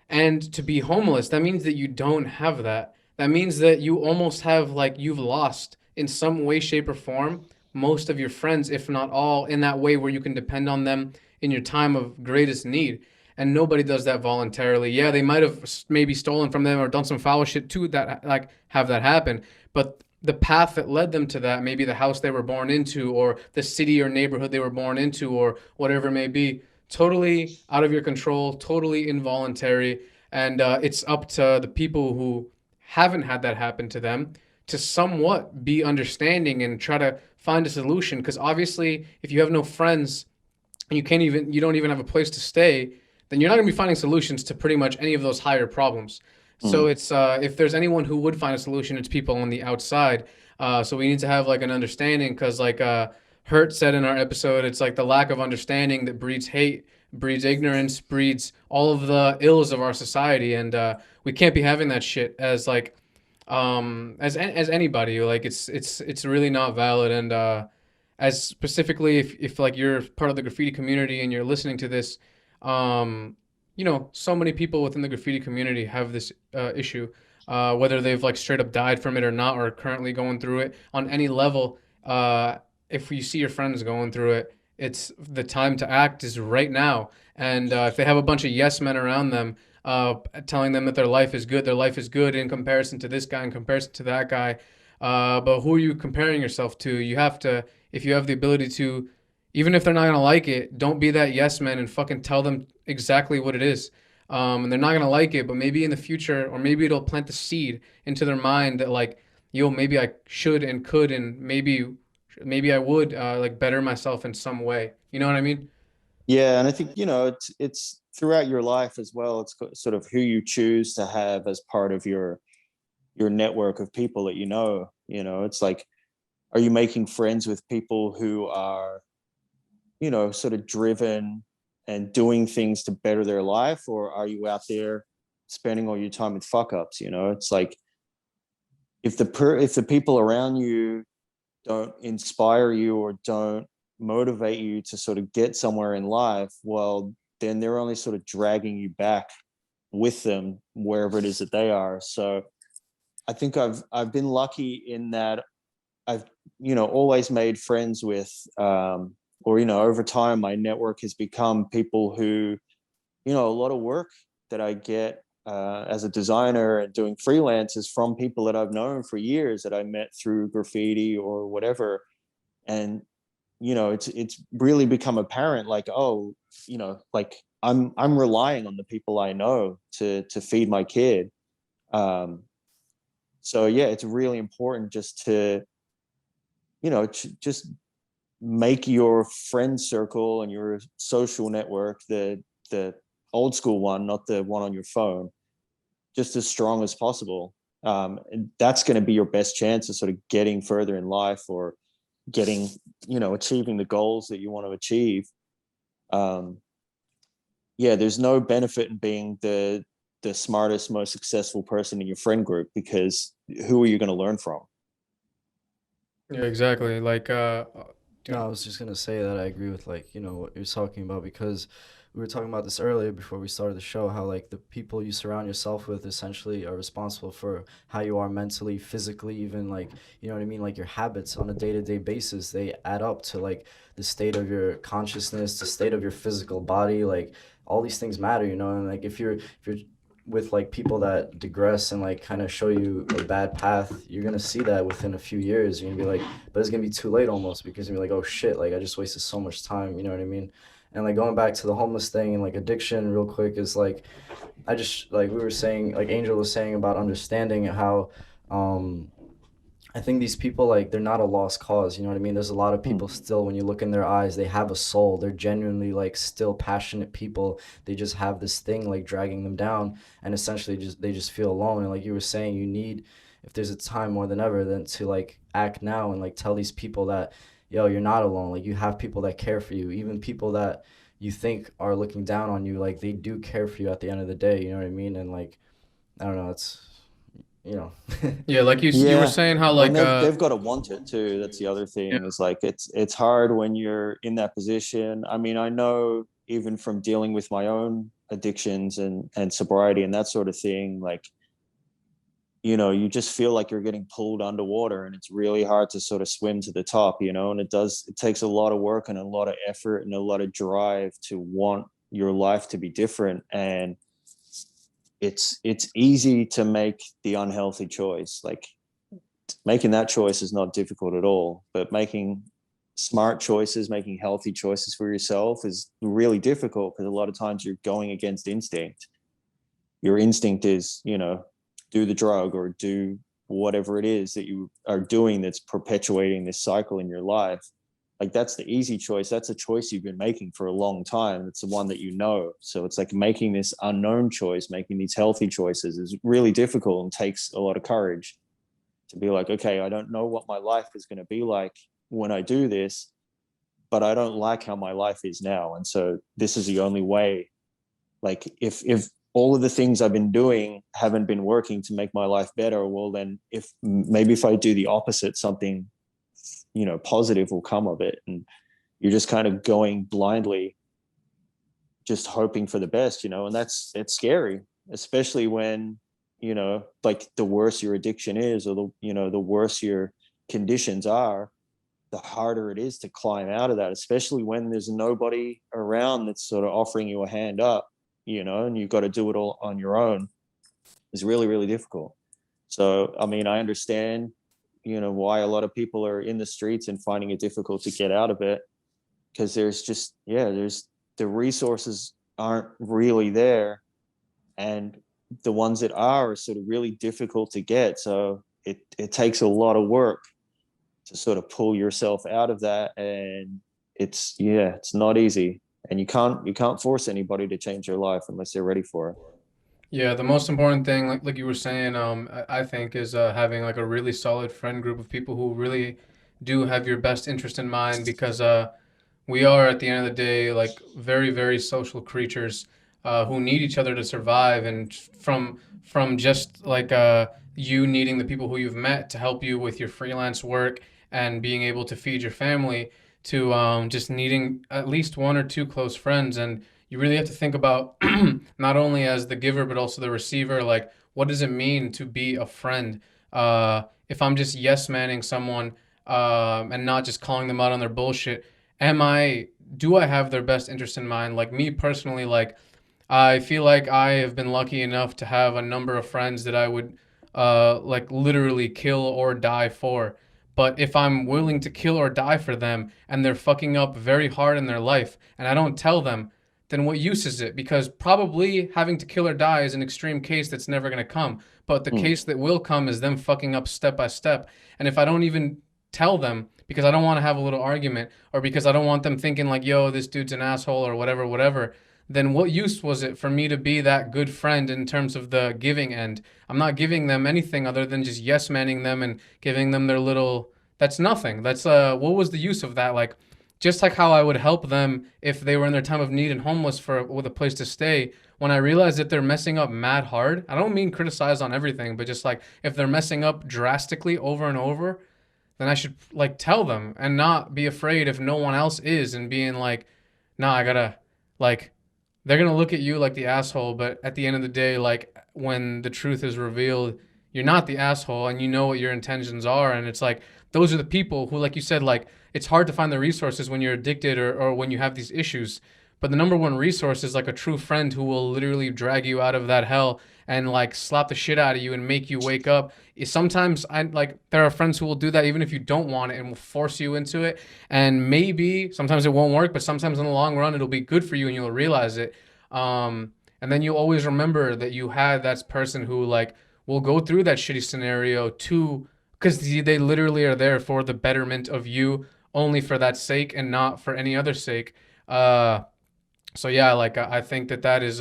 Speaker 1: And to be homeless, that means that you don't have that. That means that you almost have like you've lost in some way, shape, or form most of your friends, if not all, in that way where you can depend on them in your time of greatest need. and nobody does that voluntarily. Yeah, they might have maybe stolen from them or done some foul shit to that, like have that happen, but the path that led them to that, maybe the house they were born into, or the city or neighborhood they were born into, or whatever it may be, totally out of your control, totally involuntary, and it's up to the people who haven't had that happen to them to somewhat be understanding and try to find a solution. Because obviously, if you have no friends and you don't even have a place to stay, then you're not going to be finding solutions to pretty much any of those higher problems. So
Speaker 2: Mm.
Speaker 1: it's if there's anyone who would find a solution, it's people on the outside. So we need to have like an understanding, because like Hurt said in our episode, it's like the lack of understanding that breeds hate, breeds ignorance, breeds all of the ills of our society, and we can't be having that shit as like as anybody. Like it's really not valid. And as specifically if like you're part of the graffiti community and you're listening to this, so many people within the graffiti community have this issue, whether they've like straight up died from it or not, or are currently going through it on any level. If you see your friends going through it, it's the time to act is right now. And if they have a bunch of yes men around them, telling them that their life is good in comparison to this guy, in comparison to that guy. But who are you comparing yourself to? You have to, if you have the ability to, even if they're not gonna like it, don't be that yes man and fucking tell them exactly what it is. And they're not gonna like it, but maybe in the future, or maybe it'll plant the seed into their mind that like, yo, maybe I should and could, and maybe I would like better myself in some way. You know what I mean?
Speaker 2: Yeah, and I think it's throughout your life as well. It's sort of who you choose to have as part of your network of people that you know. It's like, are you making friends with people who are sort of driven and doing things to better their life, or are you out there spending all your time with fuck ups? It's like, if the people around you don't inspire you or don't motivate you to sort of get somewhere in life, well, then they're only sort of dragging you back with them wherever it is that they are. So I think I've been lucky in that I've always made friends with, or over time my network has become people who, a lot of work that I get as a designer and doing freelance is from people that I've known for years, that I met through graffiti or whatever. And it's really become apparent, like, oh, like I'm relying on the people I know to feed my kid. um so yeah, it's really important just to just make your friend circle and your social network, the old school one, not the one on your phone, just as strong as possible. And that's going to be your best chance of sort of getting further in life, or getting, achieving the goals that you want to achieve. um yeah, there's no benefit in being the smartest, most successful person in your friend group, because who are you going to learn from?
Speaker 1: Yeah, exactly. Like, you
Speaker 3: No,
Speaker 1: know,
Speaker 3: I was just gonna say that I agree with like, what you're talking about, because we were talking about this earlier before we started the show, how like the people you surround yourself with essentially are responsible for how you are mentally, physically, even like, you know what I mean, like your habits on a day-to-day basis, they add up to like the state of your consciousness, the state of your physical body, like all these things matter, and like if you're with like people that digress and like kind of show you a bad path, you're gonna see that within a few years. You're gonna be like, but it's gonna be too late almost, because you're like, oh shit, like I just wasted so much time. You know what I mean? And like going back to the homeless thing and like addiction, real quick, is like I just like we were saying, like Angel was saying about understanding how um I think these people, like, they're not a lost cause, you know what I mean? There's a lot of people still, when you look in their eyes, they have a soul. They're genuinely, like, still passionate people. They just have this thing, like, dragging them down, and essentially they just feel alone. And like you were saying, you need, if there's a time more than ever, then to, like, act now and, like, tell these people that, yo, you're not alone. Like, you have people that care for you. Even people that you think are looking down on you, like, they do care for you at the end of the day, you know what I mean? And, like, I don't know, it's, you know.
Speaker 1: yeah, like you were
Speaker 2: Yeah,
Speaker 1: saying how
Speaker 2: well, and
Speaker 1: like
Speaker 2: they've got to want it too. That's the other
Speaker 1: yeah,
Speaker 2: thing. Is like, it's hard when you're in that position. I mean, I know, even from dealing with my own addictions and sobriety and that sort of thing, like, you just feel like you're getting pulled underwater, and it's really hard to sort of swim to the top. And it takes a lot of work and a lot of effort and a lot of drive to want your life to be different. And it's easy to make the unhealthy choice. Like, making that choice is not difficult at all, but making smart choices, making healthy choices for yourself is really difficult, because a lot of times you're going against instinct. Your instinct is, do the drug or do whatever it is that you are doing that's perpetuating this cycle in your life. Like, that's the easy choice. That's a choice you've been making for a long time. It's the one that you know. So it's like making this unknown choice, making these healthy choices is really difficult and takes a lot of courage to be like, okay, I don't know what my life is going to be like when I do this, but I don't like how my life is now. And so this is the only way. Like, if all of the things I've been doing haven't been working to make my life better, well, then if I do the opposite, something, positive will come of it. And you're just kind of going blindly, just hoping for the best, and it's scary, especially when, like, the worse your addiction is, or the worse your conditions are, the harder it is to climb out of that, especially when there's nobody around that's sort of offering you a hand up, and you've got to do it all on your own. It's really, really difficult. So, I mean, I understand, why a lot of people are in the streets and finding it difficult to get out of it, because there's the resources aren't really there, and the ones that are sort of really difficult to get. So it takes a lot of work to sort of pull yourself out of that. And it's not easy. And you can't force anybody to change their life unless they're ready for it.
Speaker 1: Yeah, the most important thing, like you were saying, I think, is having like a really solid friend group of people who really do have your best interest in mind, because we are, at the end of the day, like very, very social creatures who need each other to survive. And from just like you needing the people who you've met to help you with your freelance work and being able to feed your family, to just needing at least one or two close friends. And you really have to think about not only as the giver but also the receiver. Like, what does it mean to be a friend? If I'm just yes manning someone and not just calling them out on their bullshit, do I have their best interest in mind? Like, me personally, like, I feel like I have been lucky enough to have a number of friends that I would like literally kill or die for. But if I'm willing to kill or die for them and they're fucking up very hard in their life and I don't tell them, then what use is it? Because probably having to kill or die is an extreme case that's never going to come. But the case that will come is them fucking up step by step. And if I don't even tell them, because I don't want to have a little argument, or because I don't want them thinking like, yo, this dude's an asshole or whatever, whatever, then what use was it for me to be that good friend in terms of the giving end? I'm not giving them anything other than just yes manning them and giving them their little. That's nothing. That's what was the use of that? Like, just like how I would help them if they were in their time of need and homeless with a place to stay. When I realize that they're messing up mad hard, I don't mean criticize on everything, but just like if they're messing up drastically over and over, then I should like tell them and not be afraid if no one else is, and being like, nah, I gotta, like, they're gonna look at you like the asshole, but at the end of the day, like, when the truth is revealed, you're not the asshole and you know what your intentions are. And it's like, those are the people who, like you said, like, it's hard to find the resources when you're addicted, or when you have these issues. But the number one resource is like a true friend who will literally drag you out of that hell and like slap the shit out of you and make you wake up. Sometimes there are friends who will do that even if you don't want it and will force you into it. And maybe sometimes it won't work, but sometimes in the long run it'll be good for you and you'll realize it. And then you'll always remember that you had that person who like will go through that shitty scenario too, because they literally are there for the betterment of you, only for that sake and not for any other sake. So yeah, like I think that is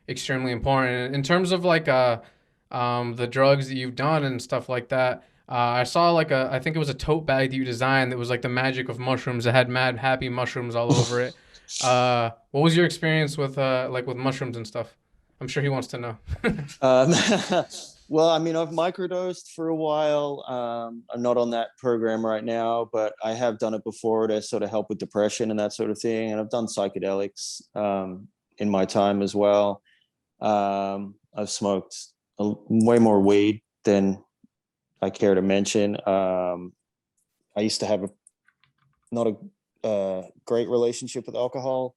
Speaker 1: extremely important in terms of like the drugs that you've done and stuff like that. I saw like I think it was a tote bag that you designed that was like the magic of mushrooms. It had mad happy mushrooms all over it. What was your experience with like with mushrooms and stuff? I'm sure he wants to know.
Speaker 2: Um, well, I mean, I've microdosed for a while. I'm not on that program right now, but I have done it before to sort of help with depression and that sort of thing. And I've done psychedelics in my time as well. I've smoked way more weed than I care to mention. I used to have not a great relationship with alcohol.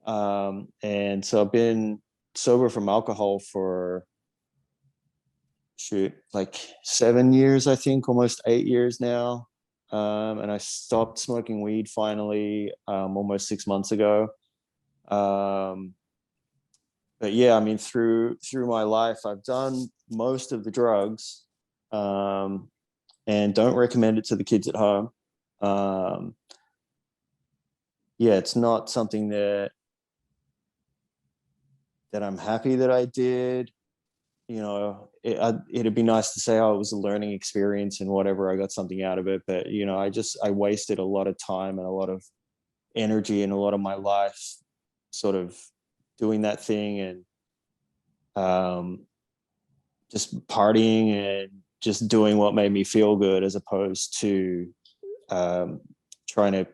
Speaker 2: And so I've been sober from alcohol for shoot like 7 years, I think, almost 8 years now. And I stopped smoking weed finally, almost 6 months ago. Um, but yeah, I mean, through my life, I've done most of the drugs, um, and don't recommend it to the kids at home. Um, yeah, it's not something that I'm happy that I did. You know, it'd be nice to say, oh, it was a learning experience and whatever, I got something out of it. But, you know, I wasted a lot of time and a lot of energy and a lot of my life sort of doing that thing, and um, just partying and just doing what made me feel good, as opposed to um, trying to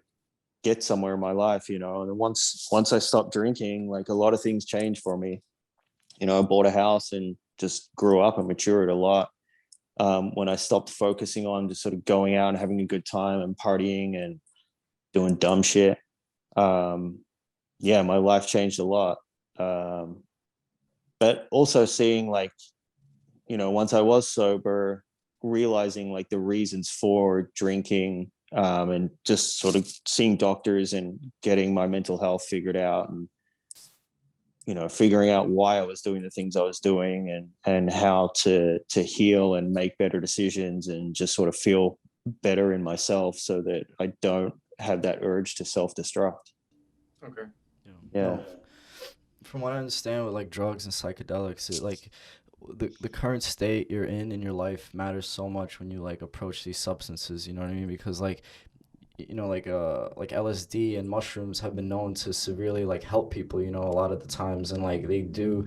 Speaker 2: get somewhere in my life, you know. And once I stopped drinking, like a lot of things changed for me. You know, I bought a house and just grew up and matured a lot. When I stopped focusing on just sort of going out and having a good time and partying and doing dumb shit, um, yeah, my life changed a lot. Um, but also seeing like, you know, once I was sober, realizing like the reasons for drinking, and just sort of seeing doctors and getting my mental health figured out, and you know, figuring out why I was doing the things I was doing, and how to heal and make better decisions and just sort of feel better in myself so that I don't have that urge to self-destruct.
Speaker 1: Okay.
Speaker 3: Yeah.
Speaker 2: Yeah.
Speaker 3: No, from what I understand with like drugs and psychedelics, it like the current state you're in your life matters so much when you like approach these substances, you know what I mean? Because like like LSD and mushrooms have been known to severely like help people, you know, a lot of the times, and like they do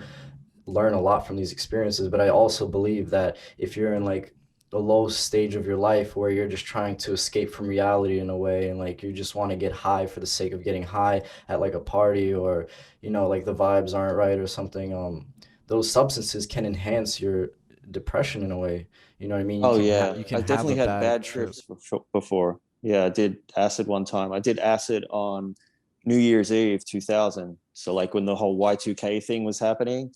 Speaker 3: learn a lot from these experiences. But I also believe that if you're in like a low stage of your life where you're just trying to escape from reality in a way, and like you just want to get high for the sake of getting high at like a party, or you know like the vibes aren't right or something, those substances can enhance your depression in a way. You know what I mean?
Speaker 2: Oh yeah,
Speaker 3: You can
Speaker 2: I
Speaker 3: have
Speaker 2: definitely
Speaker 3: a
Speaker 2: had
Speaker 3: bad
Speaker 2: bad
Speaker 3: trip.
Speaker 2: trips before. Yeah, I did acid one time. I did acid on New Year's Eve 2000. So like when the whole Y2K thing was happening,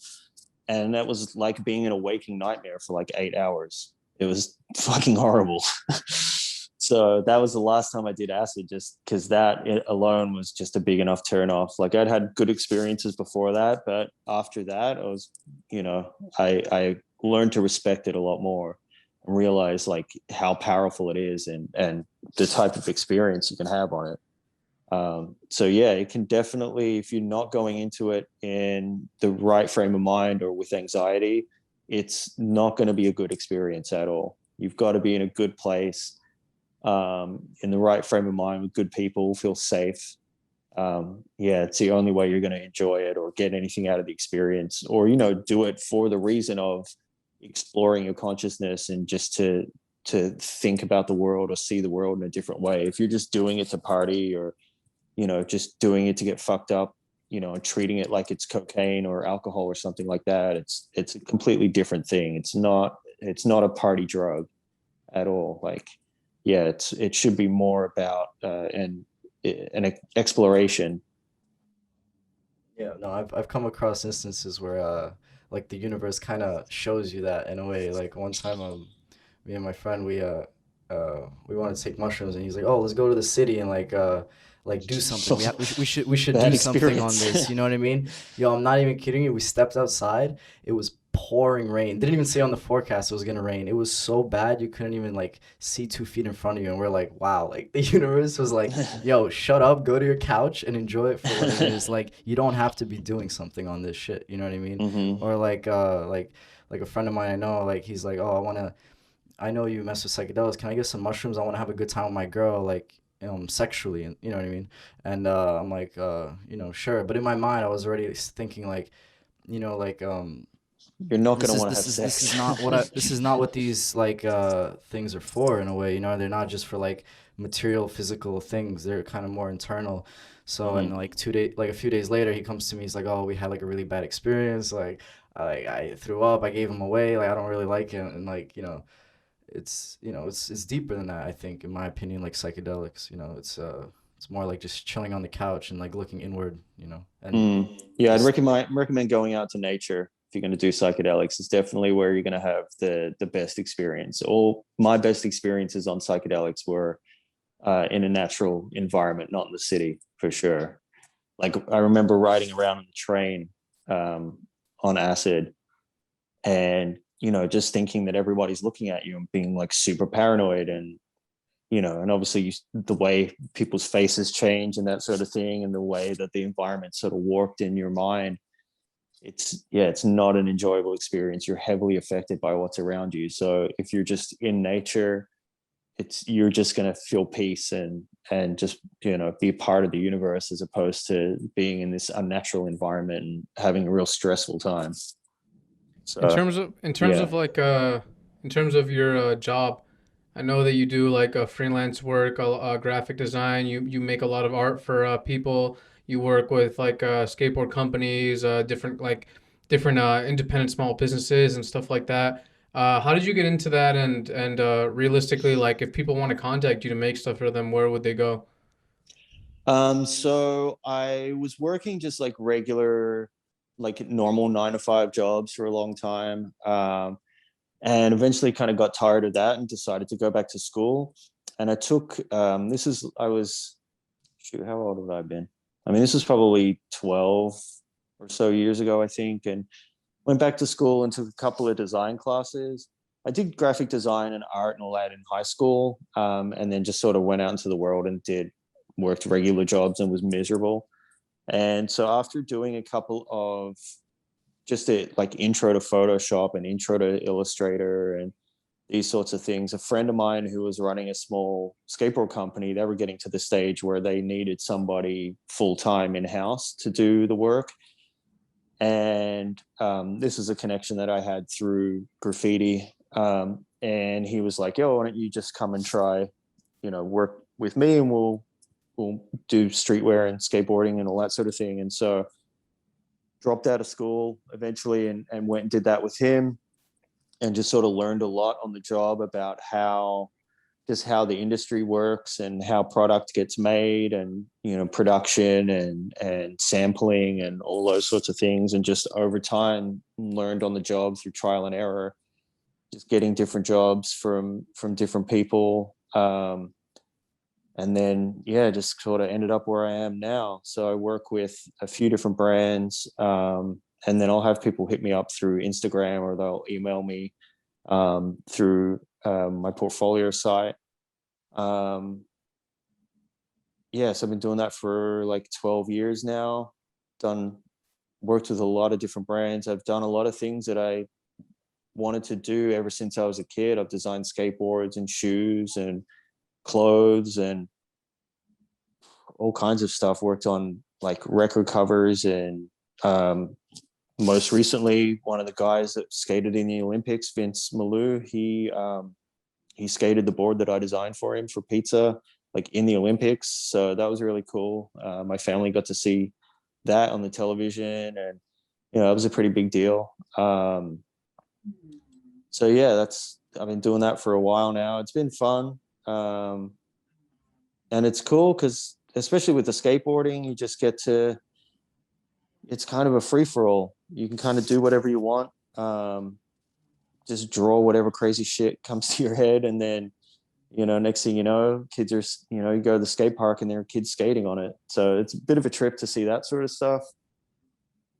Speaker 2: and that was like being in a waking nightmare for like 8 hours. It was fucking horrible. So that was the last time I did acid, just because that it alone was just a big enough turn off. Like I'd had good experiences before that, but after that, I was, you know, I learned to respect it a lot more and realize like how powerful it is, and the type of experience you can have on it. So yeah, it can definitely, if you're not going into it in the right frame of mind or with anxiety, it's not going to be a good experience at all. You've got to be in a good place, in the right frame of mind with good people, feel safe. Yeah, it's the only way you're going to enjoy it or get anything out of the experience, or you know, do it for the reason of exploring your consciousness and just to think about the world or see the world in a different way. If you're just doing it to party, or you know, just doing it to get fucked up, you know, and treating it like it's cocaine or alcohol or something like that, it's a completely different thing. It's not a party drug at all. Like, yeah, it should be more about an exploration.
Speaker 3: Yeah, no, I've come across instances where like the universe kind of shows you that in a way. Like one time me and my friend we wanted to take mushrooms, and he's like, "Oh, let's go to the city and like do something. We should do
Speaker 2: Bad
Speaker 3: something on
Speaker 2: experience.
Speaker 3: this." You know what I mean? Yo, I'm not even kidding you. We stepped outside. It was pouring rain. Didn't even say on the forecast it was gonna rain. It was so bad you couldn't even like see 2 feet in front of you. And we're like, wow, like the universe was like, yo, shut up, go to your couch and enjoy it for what it is. Like you don't have to be doing something on this shit. You know what I mean?
Speaker 2: Hmm.
Speaker 3: Or like a friend of mine I know, like he's like, oh, I know you mess with psychedelics. Can I get some mushrooms? I want to have a good time with my girl, like sexually, and you know what I mean. And I'm like, you know, sure. But in my mind, I was already thinking like, you know, like
Speaker 2: You're not going to want to have
Speaker 3: this is
Speaker 2: sex.
Speaker 3: not what this is not what these like things are for in a way. You know, they're not just for like material physical things. They're kind of more internal. So and
Speaker 2: Hmm.
Speaker 3: like 2 days, like a few days later, he comes to me. He's like, "Oh, we had like a really bad experience. Like, I threw up. I gave him away. Like, I don't really like him." And like, it's deeper than that. I think, in my opinion, like psychedelics. You know, it's It's more like just chilling on the couch and like looking inward, you know, and
Speaker 2: Yeah, I'd
Speaker 3: just
Speaker 2: recommend going out to nature if you're going to do psychedelics. It's definitely where you're going to have the best experience. All my best experiences on psychedelics were in a natural environment, not in the city, for sure. Like I remember riding around on the train um, on acid, and just thinking that everybody's looking at you and being like super paranoid, and and obviously the way people's faces change and that sort of thing, and the way that the environment sort of warped in your mind. It's not an enjoyable experience. You're heavily affected by what's around you. So if you're just in nature, you're just going to feel peace and just be a part of the universe, as opposed to being in this unnatural environment and having a real stressful time.
Speaker 1: In
Speaker 2: So
Speaker 1: terms of
Speaker 2: yeah.
Speaker 1: in terms of your job, I know that you do like freelance work, graphic design. You make a lot of art for people. You work with like skateboard companies, different independent small businesses and stuff like that. How did you get into that? And realistically, like if people want to contact you to make stuff for them, where would they go?
Speaker 2: So I was working just like regular, like normal 9 to 5 jobs for a long time. And eventually kind of got tired of that and decided to go back to school. And I took, I was, shoot, how old have I been? I mean, this was probably 12 or so years ago, I think. And went back to school and took a couple of design classes. I did graphic design and art and all that in high school, and then just sort of went out into the world and worked regular jobs and was miserable. And so after doing a couple of like intro to Photoshop and intro to Illustrator and these sorts of things, a friend of mine who was running a small skateboard company, they were getting to the stage where they needed somebody full time in house to do the work. And this is a connection that I had through graffiti. And he was like, "Yo, why don't you just come and try, work with me, and we'll do streetwear and skateboarding and all that sort of thing." And so dropped out of school eventually and went and did that with him, and just sort of learned a lot on the job about how the industry works and how product gets made, and production and sampling and all those sorts of things. And just over time learned on the job through trial and error, just getting different jobs from different people. And then yeah, just sort of ended up where I am now. So I work with a few different brands, and then I'll have people hit me up through Instagram, or they'll email me through my portfolio site. um yeah, so I've been doing that for like 12 years now. Done Worked with a lot of different brands. I've done a lot of things that I wanted to do ever since I was a kid. I've designed skateboards and shoes and clothes and all kinds of stuff. Worked on like record covers, and um most recently one of the guys that skated in the Olympics, Vince Malou, he skated the board that I designed for him for pizza, like in the Olympics. So that was really cool. My family got to see that on the television, and it was a pretty big deal. So yeah, I've been doing that for a while now. It's been fun, and it's cool because especially with the skateboarding, you just get to. It's kind of a free for all. You can kind of do whatever you want. Um, just draw whatever crazy shit comes to your head, and then next thing you know, kids are, you go to the skate park and there are kids skating on it. So it's a bit of a trip to see that sort of stuff.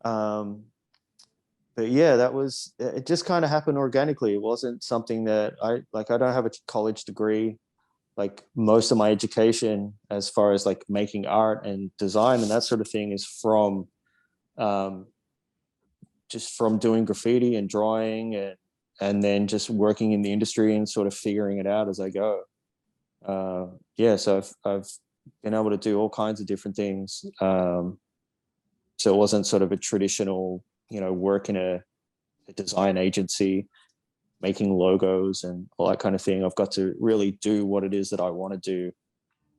Speaker 2: Um, but yeah, it just kind of happened organically. It wasn't something that I don't have a college degree. Like most of my education, as far as like making art and design and that sort of thing, is um, just from doing graffiti and drawing, and then just working in the industry and sort of figuring it out as I go. Yeah, so I've been able to do all kinds of different things. So it wasn't sort of a traditional, work in a design agency, making logos and all that kind of thing. I've got to really do what it is that I want to do,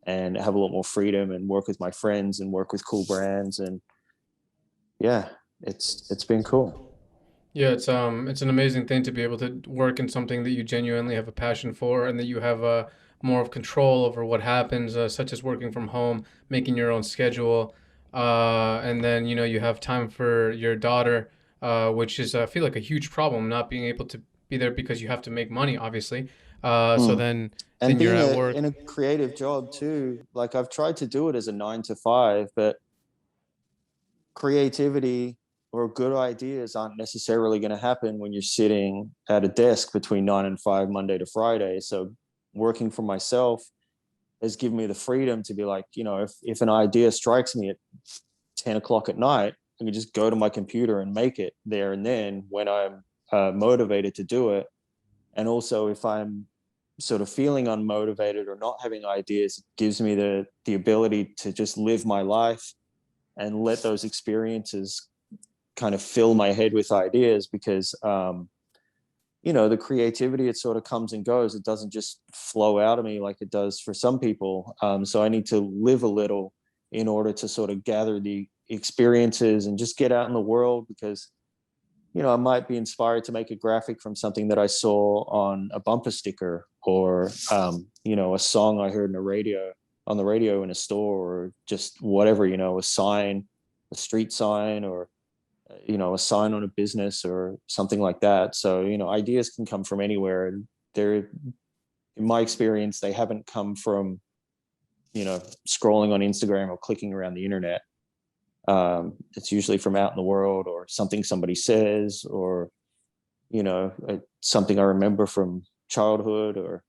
Speaker 2: and have a lot more freedom, and work with my friends and work with cool brands. And yeah, it's been cool.
Speaker 1: Yeah, it's an amazing thing to be able to work in something that you genuinely have a passion for and that you have more of control over what happens, such as working from home, making your own schedule, and then you have time for your daughter, which is I feel like a huge problem, not being able to be there because you have to make money, obviously. So
Speaker 2: Mm.
Speaker 1: then
Speaker 2: And
Speaker 1: you're
Speaker 2: being
Speaker 1: at
Speaker 2: a
Speaker 1: work.
Speaker 2: in a creative job too, like I've tried to do it as a 9 to 5, but creativity or good ideas aren't necessarily going to happen when you're sitting at a desk between 9 and 5 Monday to Friday. So working for myself has given me the freedom to be like, if an idea strikes me at 10 o'clock at night, I can just go to my computer and make it there and then when I'm motivated to do it. And also, if I'm sort of feeling unmotivated or not having ideas, it gives me the ability to just live my life and let those experiences kind of fill my head with ideas because the creativity, it sort of comes and goes. It doesn't just flow out of me like it does for some people. So I need to live a little in order to sort of gather the experiences and just get out in the world because I might be inspired to make a graphic from something that I saw on a bumper sticker or a song I heard on the radio in a store, or just whatever, a sign, a street sign, or a sign on a business or something like that. So ideas can come from anywhere, and they're, in my experience, they haven't come from scrolling on Instagram or clicking around the internet. It's usually from out in the world, or something somebody says, or something I remember from childhood, or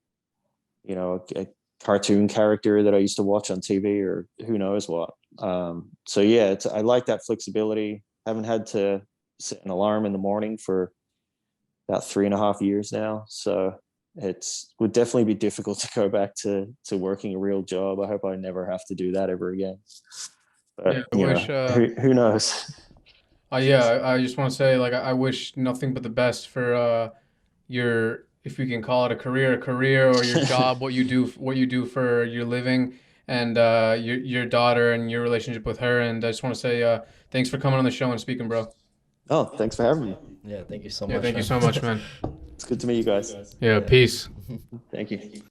Speaker 2: a cartoon character that I used to watch on TV, or who knows what. So yeah, I like that flexibility. Haven't had to set an alarm in the morning for about 3.5 years now, so it's would definitely be difficult to go back to working a real job. I hope I never have to do that ever again.
Speaker 1: Yeah,
Speaker 2: But
Speaker 1: I wish.
Speaker 2: who knows?
Speaker 1: Yeah, I just want to say, like, I wish nothing but the best for your, if we can call it a career, or your job, what you do for your living, and your daughter and your relationship with her. And I just want to say, thanks for coming on the show and speaking, bro.
Speaker 2: Oh, thanks for having me.
Speaker 3: Yeah, thank you so
Speaker 1: Yeah,
Speaker 3: much,
Speaker 1: thank you
Speaker 3: man.
Speaker 1: so much, man.
Speaker 2: It's good to meet you guys.
Speaker 1: Yeah,
Speaker 3: Yeah.
Speaker 1: peace.
Speaker 2: Thank you.